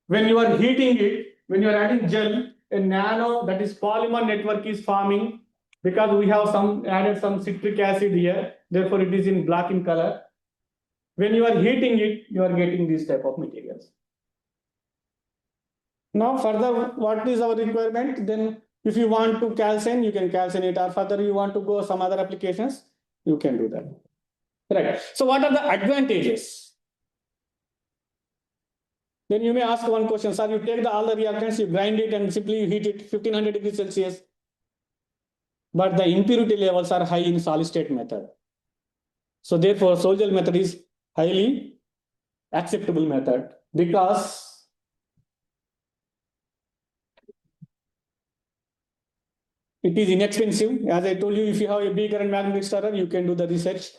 When you are heating it, when you are adding gel, a nano, that is polymer network is forming, because we have added some citric acid here, therefore it is in black in color. When you are heating it, you are getting these type of materials. Now further, what is our requirement? Then if you want to calcine, you can calcine it, or further you want to go some other applications, you can do that. Right. So what are the advantages? Then you may ask one question, sir, you take all the reactants, you grind it and simply you heat it 1500 degrees Celsius. But the impurity levels are high in solid state method. So therefore, Sol-Gel method is highly acceptable method, because it is inexpensive. As I told you, if you have a big current magnetic stirrer, you can do the research.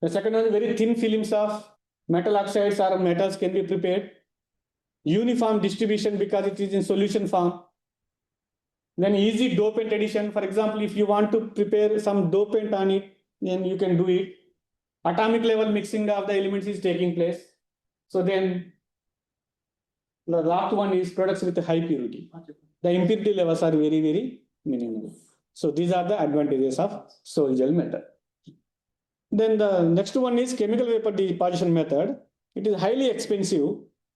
The second one, very thin films of metal oxides or metals can be prepared. Uniform distribution, because it is in solution form. Then easy dopant addition. For example, if you want to prepare some dopant on it, then you can do it. Atomic level mixing of the elements is taking place. So then The last one is products with high purity. The impurity levels are very, very minimal. So these are the advantages of sol gel method. Then the next one is chemical vapor deposition method. It is highly expensive,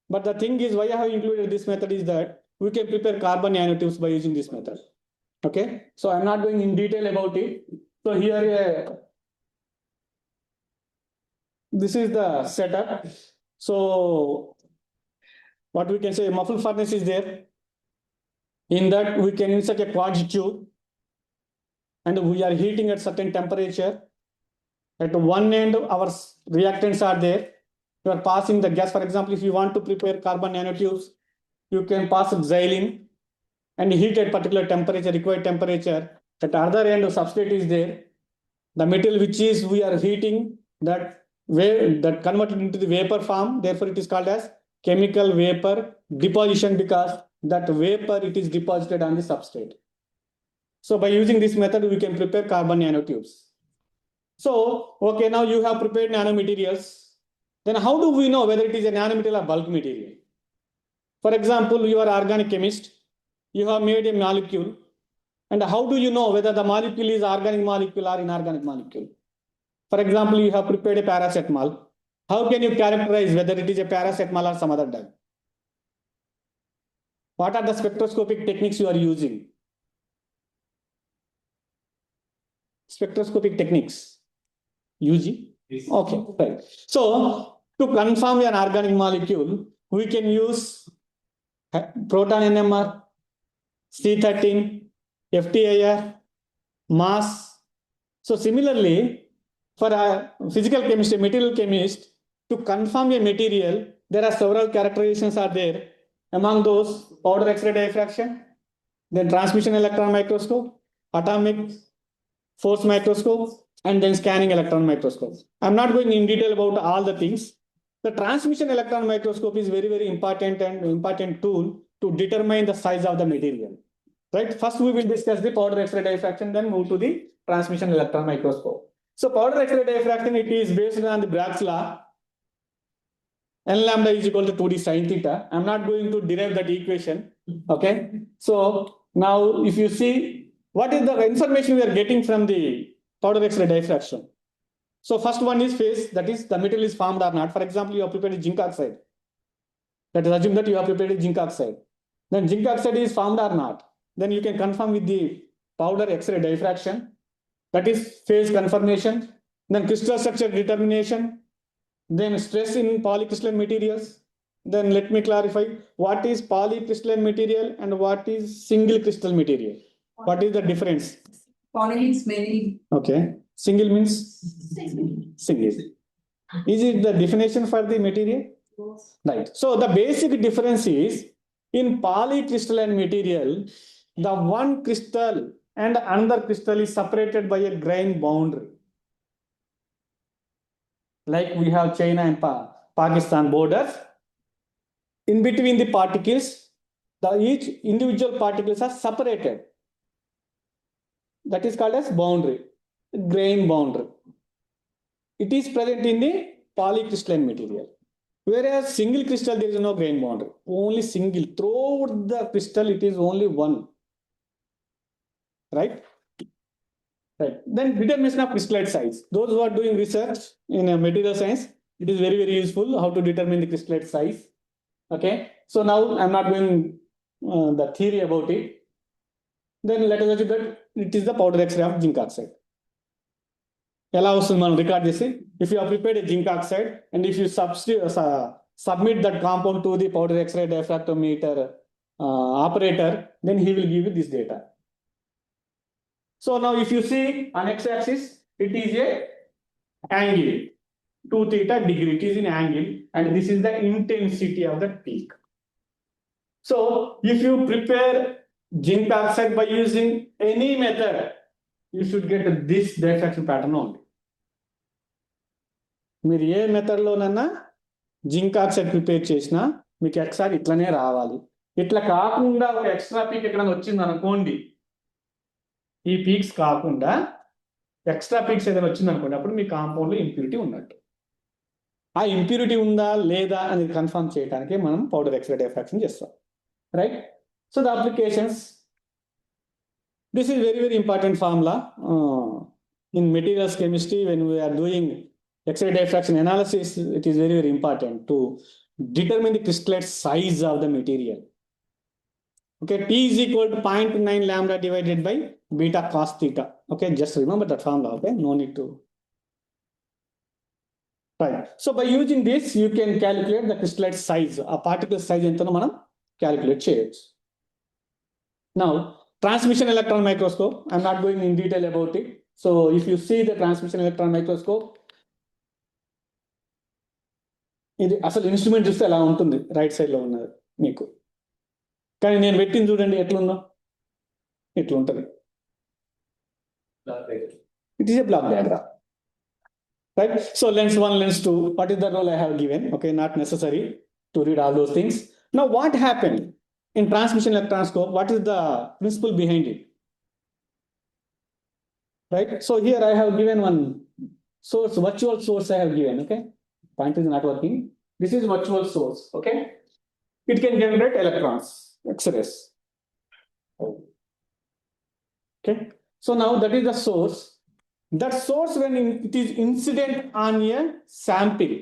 but the thing is why I have included this method is that we can prepare carbon nanotubes by using this method. Okay, so I'm not going in detail about it. So here this is the setup. So what we can say, muffle furnace is there. In that we can insert a quartz tube and we are heating at certain temperature. At one end our reactants are there. You are passing the gas. For example, if you want to prepare carbon nanotubes, you can pass xylene and heat at particular temperature, required temperature. At the other end, the substrate is there. The metal which is we are heating that converted into the vapor form. Therefore, it is called as chemical vapor deposition because that vapor it is deposited on the substrate. So by using this method, we can prepare carbon nanotubes. So, okay, now you have prepared nanomaterials. Then how do we know whether it is a nanomaterial or bulk material? For example, you are organic chemist. You have made a molecule. And how do you know whether the molecule is organic molecule or inorganic molecule? For example, you have prepared a paracetamol. How can you characterize whether it is a paracetamol or some other drug? What are the spectroscopic techniques you are using? Spectroscopic techniques. UG? Okay, right. So, to confirm an organic molecule, we can use proton NMR, C13, FTIR, mass. So similarly, for a physical chemist, a material chemist, to confirm a material, there are several characterizations are there. Among those, powder X-ray diffraction, then transmission electron microscope, atomic force microscope, and then scanning electron microscope. I'm not going in detail about all the things. The transmission electron microscope is very, very important tool to determine the size of the material. Right? First, we will discuss the powder X-ray diffraction, then move to the transmission electron microscope. So powder X-ray diffraction, it is based on the Bragg's law. N lambda is equal to 2d sin theta. I'm not going to derive that equation. Okay. So now if you see what is the information we are getting from the powder X-ray diffraction. So first one is phase, that is the metal is formed or not. For example, you have prepared zinc oxide. Let us assume that you have prepared zinc oxide. Then zinc oxide is formed or not. Then you can confirm with the powder X-ray diffraction. That is phase confirmation. Then crystal structure determination. Then stress in polycrystalline materials. Then let me clarify what is polycrystalline material and what is single crystal material. What is the difference?
Poly means many.
Okay. Single means single. Is it the definition for the material? Right. So the basic difference is in polycrystalline material, the one crystal and another crystal is separated by a grain boundary. Like we have China and Pakistan borders. In between the particles, each individual particles are separated. That is called as boundary, grain boundary. It is present in the polycrystalline material. Whereas single crystal, there is no grain boundary. Only single. Throughout the crystal, it is only one. Right? Right. Then determination of crystallite size. Those who are doing research in material science, it is very, very useful how to determine the crystallite size. Okay. So now I'm not going the theory about it. Then let us assume that it is the powder X-ray of zinc oxide. ఎలా వస్తుంది మనం record చేసి if you have prepared a zinc oxide and if you submit that compound to the powder X-ray diffractometer operator, then he will give you this data. So now if you see on x-axis, it is a angle 2 theta degree. It is in angle and this is the intensity of the peak. So if you prepare zinc oxide by using any method, you should get this diffraction pattern only. మీరు ఏ మెథడ్లోనన్నా zinc oxide prepare చేసినా మీకు XOR ఇట్లనే రావాలి. ఇట్లా కాకుండా ఒక extra peak ఎక్కడ వచ్చింది అనుకోండి, ఈ పీక్స్ కాకుండా ఎక్స్ట్రా పీక్స్ ఏదైనా వచ్చింది అనుకోండి, అప్పుడు మీ కాంపౌండ్లో ఇంప్యూరిటీ ఉన్నట్టు. ఆ ఇంప్యూరిటీ ఉందా లేదా అనేది కన్ఫర్మ్ చేయడానికి మనం పౌడర్ ఎక్స్రే డైఫ్రాక్షన్ చేస్తాం, right? So the applications, this is very very important formula in materials chemistry. When we are doing X-ray diffraction analysis, it is very very important to determine the crystallite size of the material. Okay, T is equal to 0.9 lambda divided by beta cos theta. Okay, just remember that formula. Okay, no need to. Right. So by using this, you can calculate the crystallite size. A particle size entano manam calculate cheyochu. Now, transmission electron microscope, I'm not going in detail about it. So if you see the transmission electron microscope, ఇది అసలు instrument చూస్తే ఎలా ఉంటుంది, right సైడ్లో ఉన్నది మీకు. కానీ నేను పెట్టింది చూడండి ఎట్లుందో, ఇట్లా ఉంటుంది. It is a block diagram, right? So lens 1, lens 2, what is the role I have given? Okay, not necessary to read all those things. Now what happened in transmission electronscope? What is the principle behind it? Right? So here I have given one source, virtual source I have given. Okay, point is not working. This is virtual source. Okay, it can generate electrons, X-rays. Okay, so now that is the source. That source, when it is incident on a sample,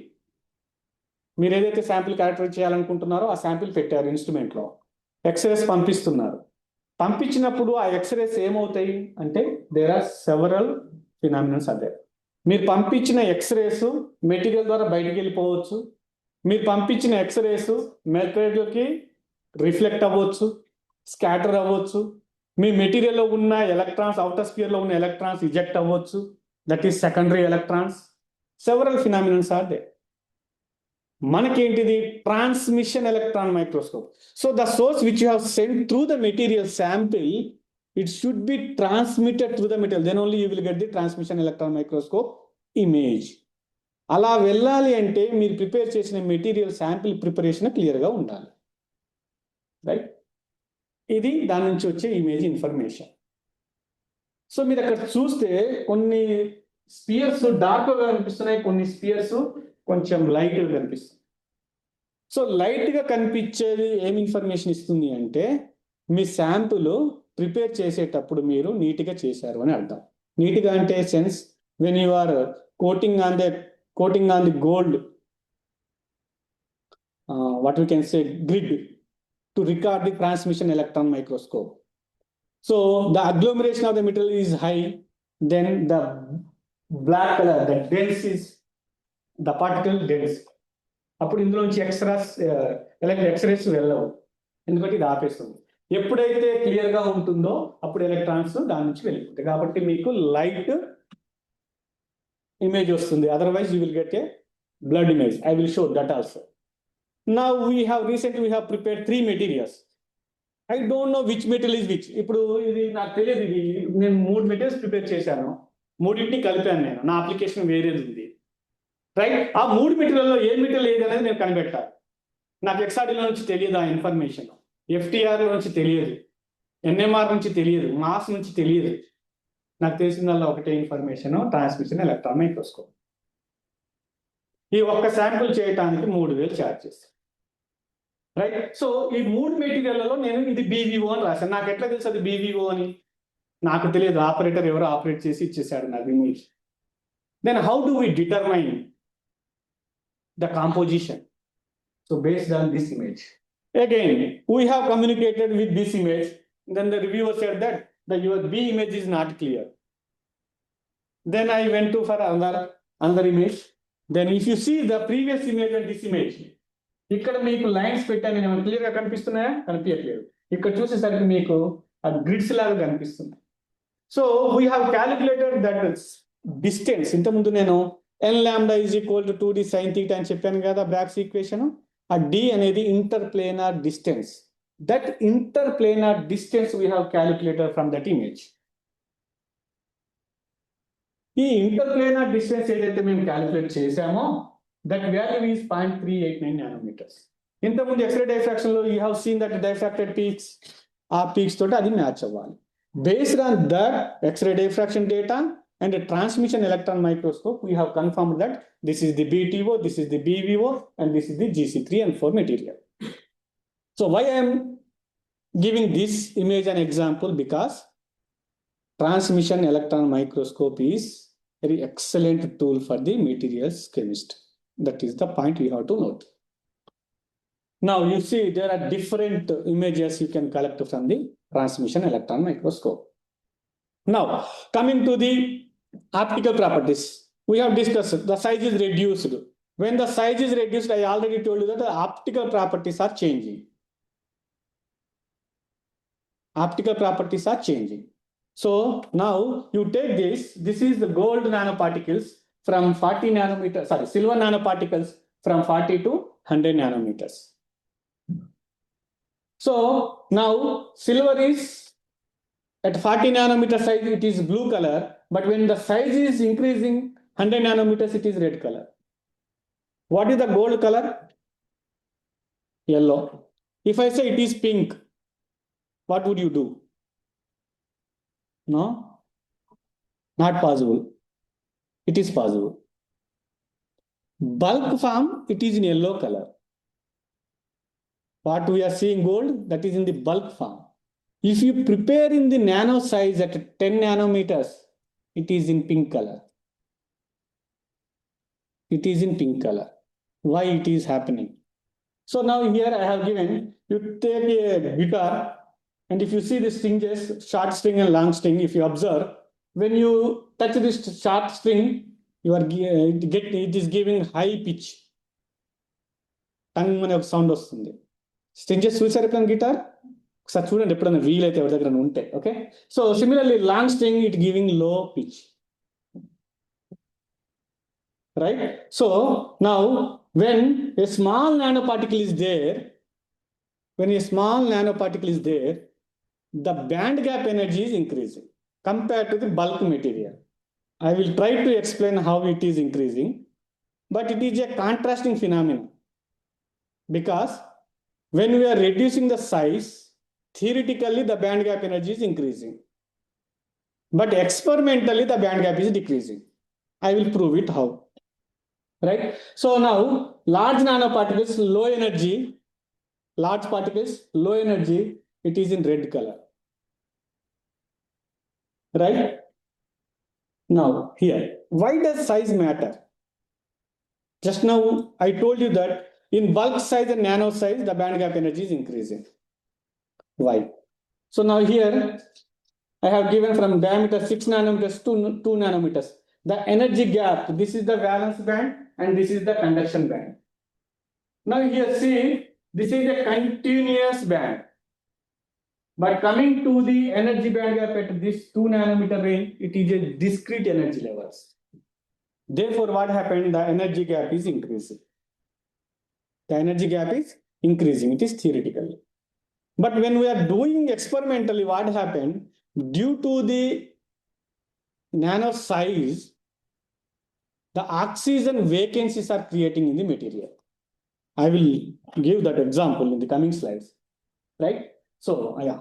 మీరు ఏదైతే sample character చేయాలనుకుంటున్నారో ఆ sample పెట్టారు ఇన్స్ట్రుమెంట్లో, X-rays పంపిస్తున్నారు. పంపించినప్పుడు ఆ X-rays ఏమవుతాయి అంటే దేర్ ఆర్ సెవరల్ ఫినామినల్స్ అదే. మీరు పంపించిన ఎక్స్రేస్ మెటీరియల్ ద్వారా బయటికి వెళ్ళిపోవచ్చు, మీరు పంపించిన ఎక్స్రేస్ మెటీరియల్కి రిఫ్లెక్ట్ అవ్వచ్చు, స్కాటర్ అవ్వచ్చు, మీ మెటీరియల్లో ఉన్న ఎలక్ట్రాన్స్, అవుటర్ స్పియర్లో ఉన్న ఎలక్ట్రాన్స్ ఇజెక్ట్ అవ్వచ్చు, that is secondary electrons. Several phenomenals are there. మనకేంటిది transmission electron microscope. So the source which you have sent through the material sample, it should be transmitted through the material, then only you will get the transmission electron microscope image. అలా వెళ్ళాలి అంటే మీరు prepare చేసిన material sample preparation క్లియర్గా ఉండాలి, right? ఇది దాని నుంచి వచ్చే ఇమేజ్ ఇన్ఫర్మేషన్. సో మీరు అక్కడ చూస్తే కొన్ని స్పియర్స్ డార్క్గా కనిపిస్తున్నాయి, కొన్ని స్పియర్స్ కొంచెం లైట్గా కనిపిస్తుంది. సో లైట్గా కనిపించేది ఏం ఇన్ఫర్మేషన్ ఇస్తుంది అంటే మీ శాంపుల్ ప్రిపేర్ చేసేటప్పుడు మీరు నీట్గా చేశారు అని అర్థం. నీట్గా అంటే sense when you are coating on the gold, what we can say grid to record the transmission electron microscope. So the agglomeration of the material is high, then the black color, the dense is the particle dense. అప్పుడు ఇందులో నుంచి X-rays వెళ్ళవు, ఎందుకంటే ఇది ఆపేస్తుంది. ఎప్పుడైతే క్లియర్గా ఉంటుందో అప్పుడు ఎలక్ట్రాన్స్ దాని నుంచి వెళ్ళిపోతాయి, కాబట్టి మీకు లైట్ ఇమేజ్ వస్తుంది. Otherwise you will get a blood image. I will show that also. Now recently we have prepared 3 materials. I don't know which material is which. ఇప్పుడు ఇది నాకు తెలియదు, ఇది నేను 3 మెటీరియల్స్ ప్రిపేర్ చేశాను, మూడింటిని కలిపాను నేను, నా అప్లికేషన్ వేరేది ఉంది, రైట్? ఆ 3 మెటీరియల్లో ఏ మెటీరియల్ ఏది అనేది నేను కనిపెట్టాలి. నాకు ఎక్స్ఆర్డీలో నుంచి తెలియదు ఆ ఇన్ఫర్మేషన్, ఎఫ్టీఆర్లో నుంచి తెలియదు, ఎన్ఎంఆర్ నుంచి తెలియదు, మాస్ నుంచి తెలియదు. నాకు తెలిసిందల్లా ఒకటే ఇన్ఫర్మేషన్, ట్రాన్స్మిషన్ ఎలక్ట్రాన్ మైక్రోస్కోప్. ఈ ఒక్క శాంపుల్ చేయడానికి 3000 ఛార్జ్ చేస్తాను, రైట్? సో ఈ 3 మెటీరియల్లలో నేను ఇది బీవీఓ అని రాశాను. నాకు ఎట్లా తెలుసు అది బీవీఓ అని? నాకు తెలియదు, ఆపరేటర్ ఎవరో ఆపరేట్ చేసి ఇచ్చేసాడు నాకు image. Then how do we determine the composition? So based on this image, again we have communicated with this image, then the reviewer said that your B image is not clear. Then I went to for another image. Then if you see the previous image and this image, ఇక్కడ మీకు lines పెట్టాను నేను, క్లియర్గా కనిపిస్తున్నాయా? కనిపించట్లేదు. ఇక్కడ చూసేసరికి మీకు ఆ గ్రిడ్స్ లాగా కనిపిస్తుంది. So we have calculated that distance. ఇంతకుముందు నేను n lambda is equal to 2d sin theta అని చెప్పాను కదా, బ్రాగ్స్ ఈక్వేషన్. ఆ d అనేది interplanar distance. That interplanar distance we have calculated from that image. ఈ ఇంటర్ప్లేనార్ డిస్టెన్స్ ఏదైతే మేము క్యాలిక్యులేట్ చేసామో దట్ వాల్యూ ఈస్ 0.389 నానోమీటర్స్. ఇంతకుముందు ఎక్స్రే డైఫ్రాక్షన్ లో you have seen that diffracted peaks, ఆ పీక్స్ తోటి అది మ్యాచ్ అవ్వాలి. Based on that X-ray diffraction data And a transmission electron microscope, we have confirmed that this is the BTO, this is the BVO, and this is the GC3 and 4 material. So why I am giving this image an example? Because transmission electron microscope is very excellent tool for the materials chemist. That is the point we have to note. Now you see there are different images you can collect from the transmission electron microscope. Now coming to the optical properties, we have discussed the size is reduced. When the size is reduced, I already told you that the optical properties are changing. Optical properties are changing. So now you take this is the gold nanoparticles from 40 nanometers, sorry, silver nanoparticles from 40 to 100 nanometers. So now silver is at 40 nanometer size, it is blue color, but when the size is increasing 100 nanometers, it is red color. What is the gold color? Yellow. If I say it is pink, what would you do? No? Not possible. It is possible. Bulk form, it is in yellow color. What we are seeing gold, that is in the bulk form. If you prepare in the nano size at 10 nanometers, it is in pink color. It is in pink color. Why it is happening? So now here I have given, you take a guitar, and if you see the strings, short string and long string, if you observe, when you touch this short string, it is giving high pitch. Tongue mane sound వస్తుంది. Strings చూసారు ఎప్పుడైనా guitar? ఒకసారి చూడండి ఎప్పుడైనా వీలైతే ఎవరి దగ్గర ఉంటే. Okay. So similarly, long string it giving low pitch. Right? So now when a small nanoparticle is there, the band gap energy is increasing compared to the bulk material. I will try to explain how it is increasing, but it is a contrasting phenomenon. Because when we are reducing the size, theoretically the band gap energy is increasing. But experimentally the band gap is decreasing. I will prove it how. Right? So now large nanoparticles, low energy, large particles, low energy, it is in red color. Right? Now here, why does size matter? Just now I told you that in bulk size and nano size, the band gap energy is increasing. Why? So now here I have given from diameter 6 nanometers to 2 nanometers. The energy gap, this is the valence band and this is the conduction band. Now here see, this is a continuous band. But coming to the energy band gap at this 2 nanometer range, it is a discrete energy levels. Therefore, what happened? The energy gap is increasing. The energy gap is increasing. It is theoretically. But when we are doing experimentally, what happened? Due to the nano size, the oxygen vacancies are creating in the material. I will give that example in the coming slides. Right? So, yeah.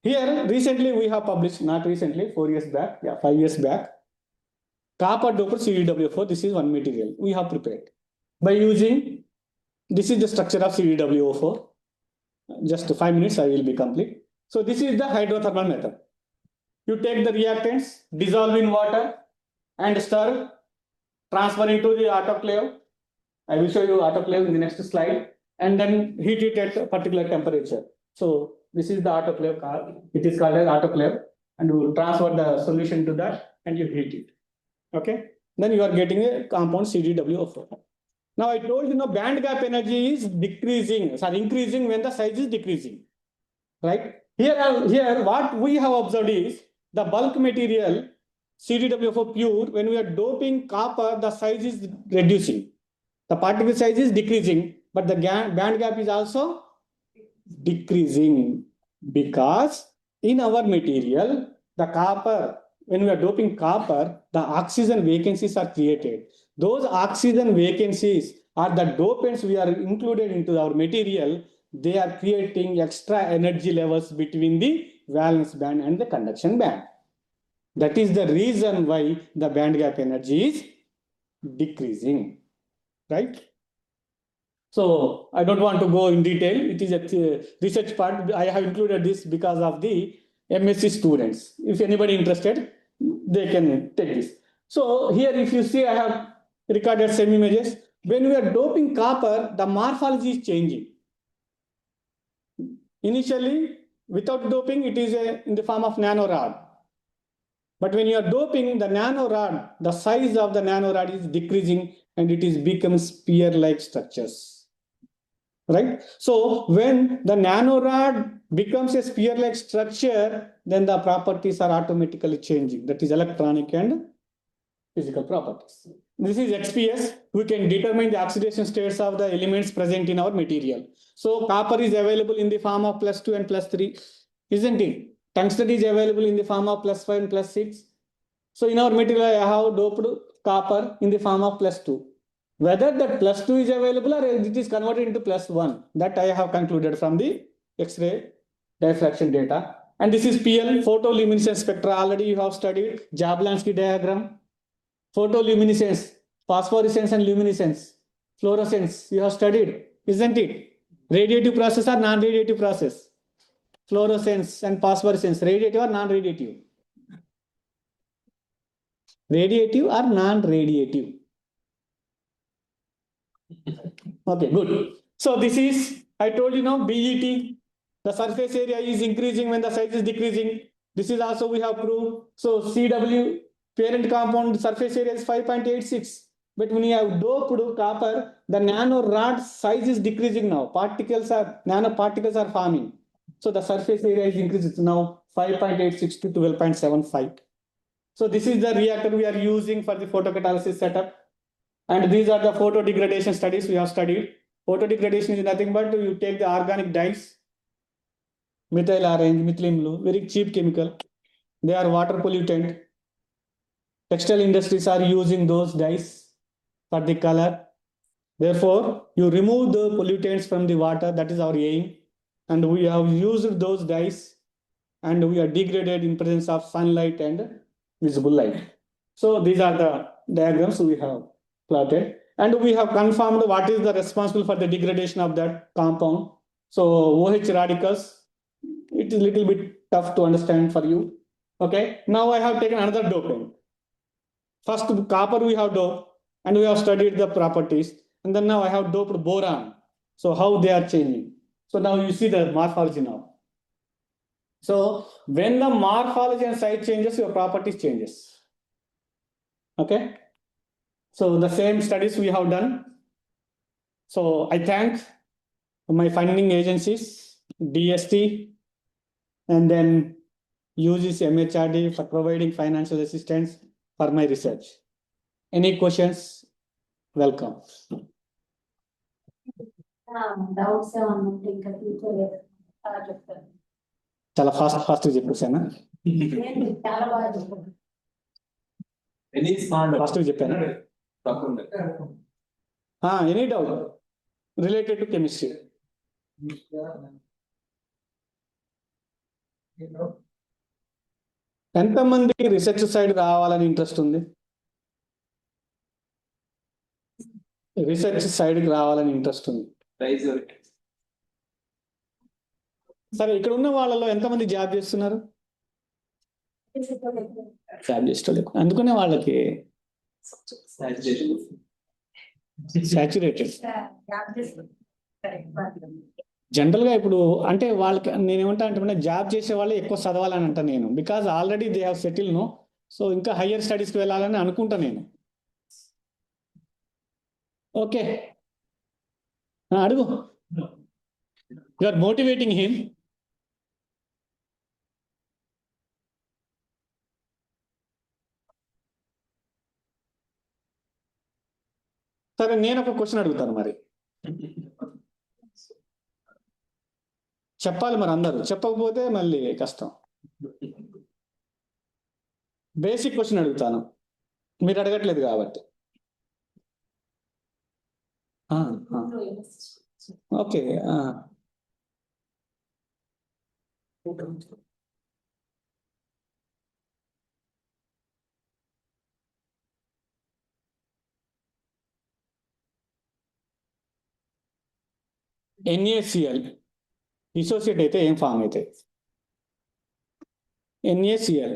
Here, recently we have published, not recently, 4 years back, 5 years back, copper doped CdWO4, this is one material we have prepared. By using, this is the structure of CdWO4. Just 5 minutes, I will be complete. So this is the hydrothermal method. You take the reactants, dissolve in water, and stir, transfer into the autoclave. I will show you autoclave in the next slide, and then heat it at a particular temperature. So this is the autoclave. It is called as autoclave, and you will transfer the solution to that, and you heat it. Okay. Then you are getting a compound CdWO4. Now I told you, band gap energy is increasing when the size is decreasing. Right? Here what we have observed is the bulk material CdWO4 pure, when we are doping copper, the size is reducing. The particle size is decreasing, but the band gap is also decreasing, because in our material, the copper, when we are doping copper, the oxygen vacancies are created. Those oxygen vacancies are the dopants we are included into our material. They are creating extra energy levels between the valence band and the conduction band. That is the reason why the band gap energy is decreasing, right? So I don't want to go in detail. It is a research part. I have included this because of the MSc students. If anybody interested, they can take this. So here, if you see, I have recorded some images. When we are doping copper, the morphology is changing. Initially, without doping, it is in the form of nanorod. But when you are doping the nanorod, the size of the nanorod is decreasing and it is becomes spear-like structures. Right? So when the nanorod becomes a spear-like structure, then the properties are automatically changing. That is electronic and physical properties. This is XPS. We can determine the oxidation states of the elements present in our material. So copper is available in the form of +2 and +3, isn't it? Tungsten is available in the form of +5 and +6. So in our material, I have doped copper in the form of +2. Whether that +2 is available or it is converted into +1, that I have concluded from the X-ray diffraction data. And this is PL, photoluminescence spectra. Already you have studied Jablonski diagram. Photoluminescence, phosphorescence and luminescence, fluorescence, you have studied, isn't it? Radiative process or non-radiative process? Fluorescence and phosphorescence, radiative or non-radiative? Radiative or non-radiative? Okay, good. So this is, I told you now, BET, the surface area is increasing when the size is decreasing. This is also we have proved. So CW, parent compound surface area is 5.86. But when you have doped copper, the nanorod size is decreasing now. Nanoparticles are forming. So the surface area is increasing now 5.86 to 12.75. So this is the reactor we are using for the photocatalysis setup. And these are the photo degradation studies we have studied. Photo degradation is nothing but you take the organic dyes, methyl orange, methylene blue, very cheap chemical. They are water pollutant. Textile industries are using those dyes for the color. Therefore, you remove the pollutants from the water. That is our aim. And we have used those dyes and we are degraded in presence of sunlight and visible light. So these are the diagrams we have plotted. And we have confirmed what is the responsible for the degradation of that compound. So OH radicals, it is a little bit tough to understand for you. Okay, now I have taken another dopant. First copper we have doped and we have studied the properties. And then now I have doped boron. So how they are changing. So now you see the morphology now. So when the morphology and size changes, your properties changes. Okay. So the same studies we have done. So I thank my funding agencies, DST, and then UGC MHRD for providing financial assistance for my research. Any questions? Welcome.
Doubts on ఇంకా future అలా చెప్తాను.
చాలా fast చెప్పేసానా?
చాలా బాగా చెప్పారు.
Fast చెప్పాను. Any doubt related to chemistry? ఎంతమందికి research side రావాలని ఇంట్రెస్ట్ ఉంది? రీసెర్చ్ సైడ్కి రావాలని ఇంట్రెస్ట్ ఉంది. సరే, ఇక్కడ ఉన్న వాళ్ళలో ఎంతమంది జాబ్ చేస్తున్నారు? జాబ్ చేస్తలేదు. అందుకనే వాళ్ళకి సాచురేటెడ్. జనరల్ గా ఇప్పుడు అంటే వాళ్ళకి నేనేమంటా అంటే జాబ్ చేసే వాళ్ళు ఎక్కువ చదవాలని అంట నేను. Because already they have settle no. సో ఇంకా హయ్యర్ స్టడీస్కి వెళ్ళాలని అనుకుంటా నేను. ఓకే, అడుగు. You are motivating him. సరే, నేను ఒక క్వశ్చన్ అడుగుతాను. మరి చెప్పాలి, మరి అందరూ చెప్పకపోతే మళ్ళీ కష్టం. బేసిక్ క్వశ్చన్ అడుగుతాను, మీరు అడగట్లేదు కాబట్టి. ఓకే, NaCl డిసోసియేట్ అయితే ఏం ఫామ్ అవుతాయి? NaCl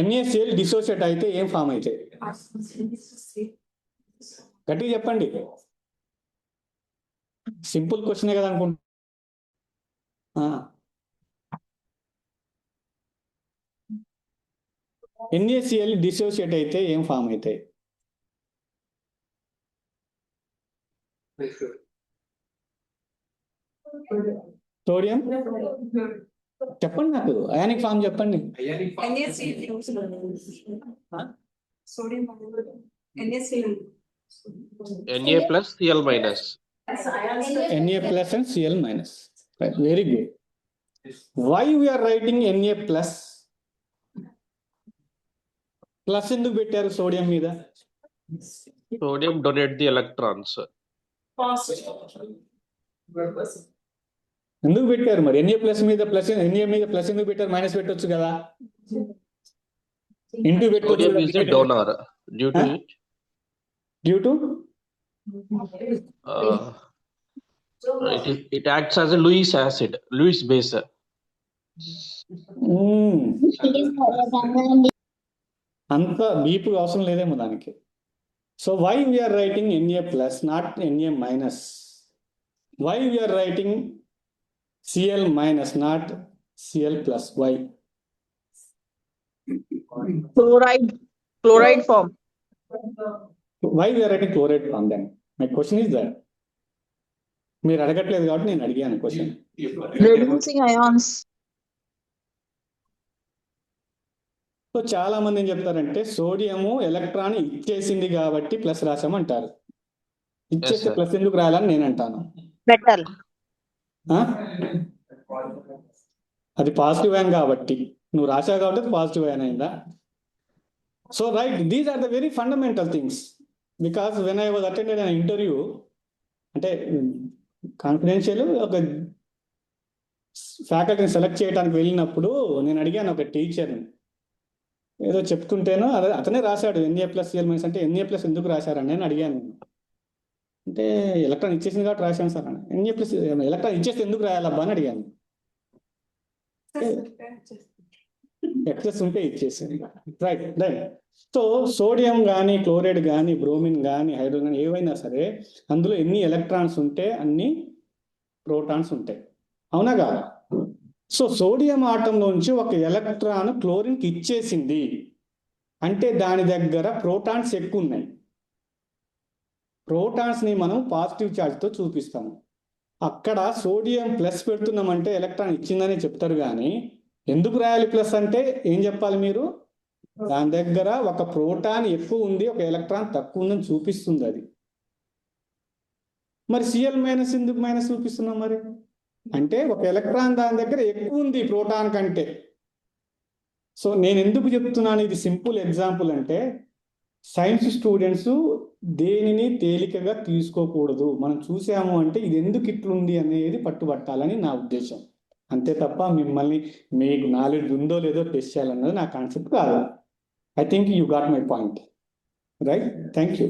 NaCl డిసోసియేట్ అయితే ఏం ఫామ్ అవుతాయి? గట్టిగా చెప్పండి. సింపుల్ క్వశ్చనే కదా అనుకుంటా. NaCl డిసోసియేట్ అయితే ఏం ఫామ్ అవుతాయి? సోడియం చెప్పండి, నాకు అయానిక్ ఫామ్ చెప్పండి.
Na plus Cl minus.
Na plus and Cl minus. Right, very good. Why we are writing Na plus? Plus ఎందుకు పెట్టారు సోడియం మీద?
Sodium donate the electrons.
ఎందుకు పెట్టారు మరి? Na ప్లస్ మీద ప్లస్, Na మీద ప్లస్ ఎందుకు పెట్టారు? మైనస్ పెట్టొచ్చు కదా, ఇంటూ పెట్టొచ్చు.
Sodium is a donor. Due to it,
due to
it acts as a Lewis acid, Lewis base.
అంత డీప్ అవసరం లేదేమో దానికి. So why we are writing Na plus not Na minus? Why we are writing Cl minus not Cl plus? Why?
Chloride form.
Why we are writing chloride form then? My question is that. మీరు అడగట్లేదు కాబట్టి నేను అడిగాను question.
Reducing ions.
So చాలా మంది ఏం చెప్తారంటే sodium electron ఇచ్చేసింది కాబట్టి ప్లస్ రాసామంటారు. ఇచ్చేస్తే ప్లస్ ఎందుకు రాయాలని నేను అంటాను.
Metal.
అది పాజిటివ్ అయన్ కాబట్టి నువ్వు రాసావు కాబట్టి అది పాజిటివ్ అయన్ అయిందా? So right, these are the very fundamental things. Because when I was attended an interview, అంటే కాన్ఫిడెన్షియల్, ఒక ఫ్యాకల్టీని సెలెక్ట్ చేయడానికి వెళ్ళినప్పుడు నేను అడిగాను ఒక టీచర్ని, ఏదో చెప్తుంటేనో అతనే రాశాడు Na ప్లస్ Cl మైనస్ అంటే Na ప్లస్ ఎందుకు రాశారని నేను అడిగాను. అంటే ఎలక్ట్రాన్ ఇచ్చేసింది కాబట్టి రాశాను సార్ అని. Na ప్లస్ ఎలక్ట్రాన్ ఇచ్చేస్తే ఎందుకు రాయాలబ్బా అని అడిగాను. ఎక్సెస్ ఉంటే ఇచ్చేసింది. Right right. సో సోడియం కానీ, క్లోరైడ్ కానీ, బ్రోమిన్ కానీ, హైడ్రోజన్ కానీ ఏవైనా సరే అందులో ఎన్ని ఎలక్ట్రాన్స్ ఉంటే అన్ని ప్రోటాన్స్ ఉంటాయి, అవునా కాదా? సో సోడియం ఆటంలోంచి ఒక ఎలక్ట్రాన్ క్లోరిన్కి ఇచ్చేసింది అంటే దాని దగ్గర ప్రోటాన్స్ ఎక్కువ ఉన్నాయి. ప్రోటాన్స్ని మనం పాజిటివ్ ఛార్జ్తో చూపిస్తాము. అక్కడ సోడియం ప్లస్ పెడుతున్నామంటే ఎలక్ట్రాన్ ఇచ్చిందని చెప్తారు, కానీ ఎందుకు రాయాలి ప్లస్ అంటే ఏం చెప్పాలి మీరు? దాని దగ్గర ఒక ప్రోటాన్ ఎక్కువ ఉంది, ఒక ఎలక్ట్రాన్ తక్కువ ఉందని చూపిస్తుంది అది. మరి Cl మైనస్ ఎందుకు మైనస్ చూపిస్తున్నాం మరి? అంటే ఒక ఎలక్ట్రాన్ దాని దగ్గర ఎక్కువ ఉంది ప్రోటాన్ కంటే. సో నేను ఎందుకు చెప్తున్నాను ఇది సింపుల్ ఎగ్జాంపుల్ అంటే, సైన్స్ స్టూడెంట్స్ దేనిని తేలికగా తీసుకోకూడదు. మనం చూసాము అంటే ఇది ఎందుకు ఇట్లుంది అనేది పట్టుబట్టాలని నా ఉద్దేశం, అంతే తప్ప మిమ్మల్ని మీకు నాలెడ్జ్ ఉందో లేదో టెస్ట్ చేయాలన్నది నా కాన్సెప్ట్ కాదు. I think you got my point, right? Thank you.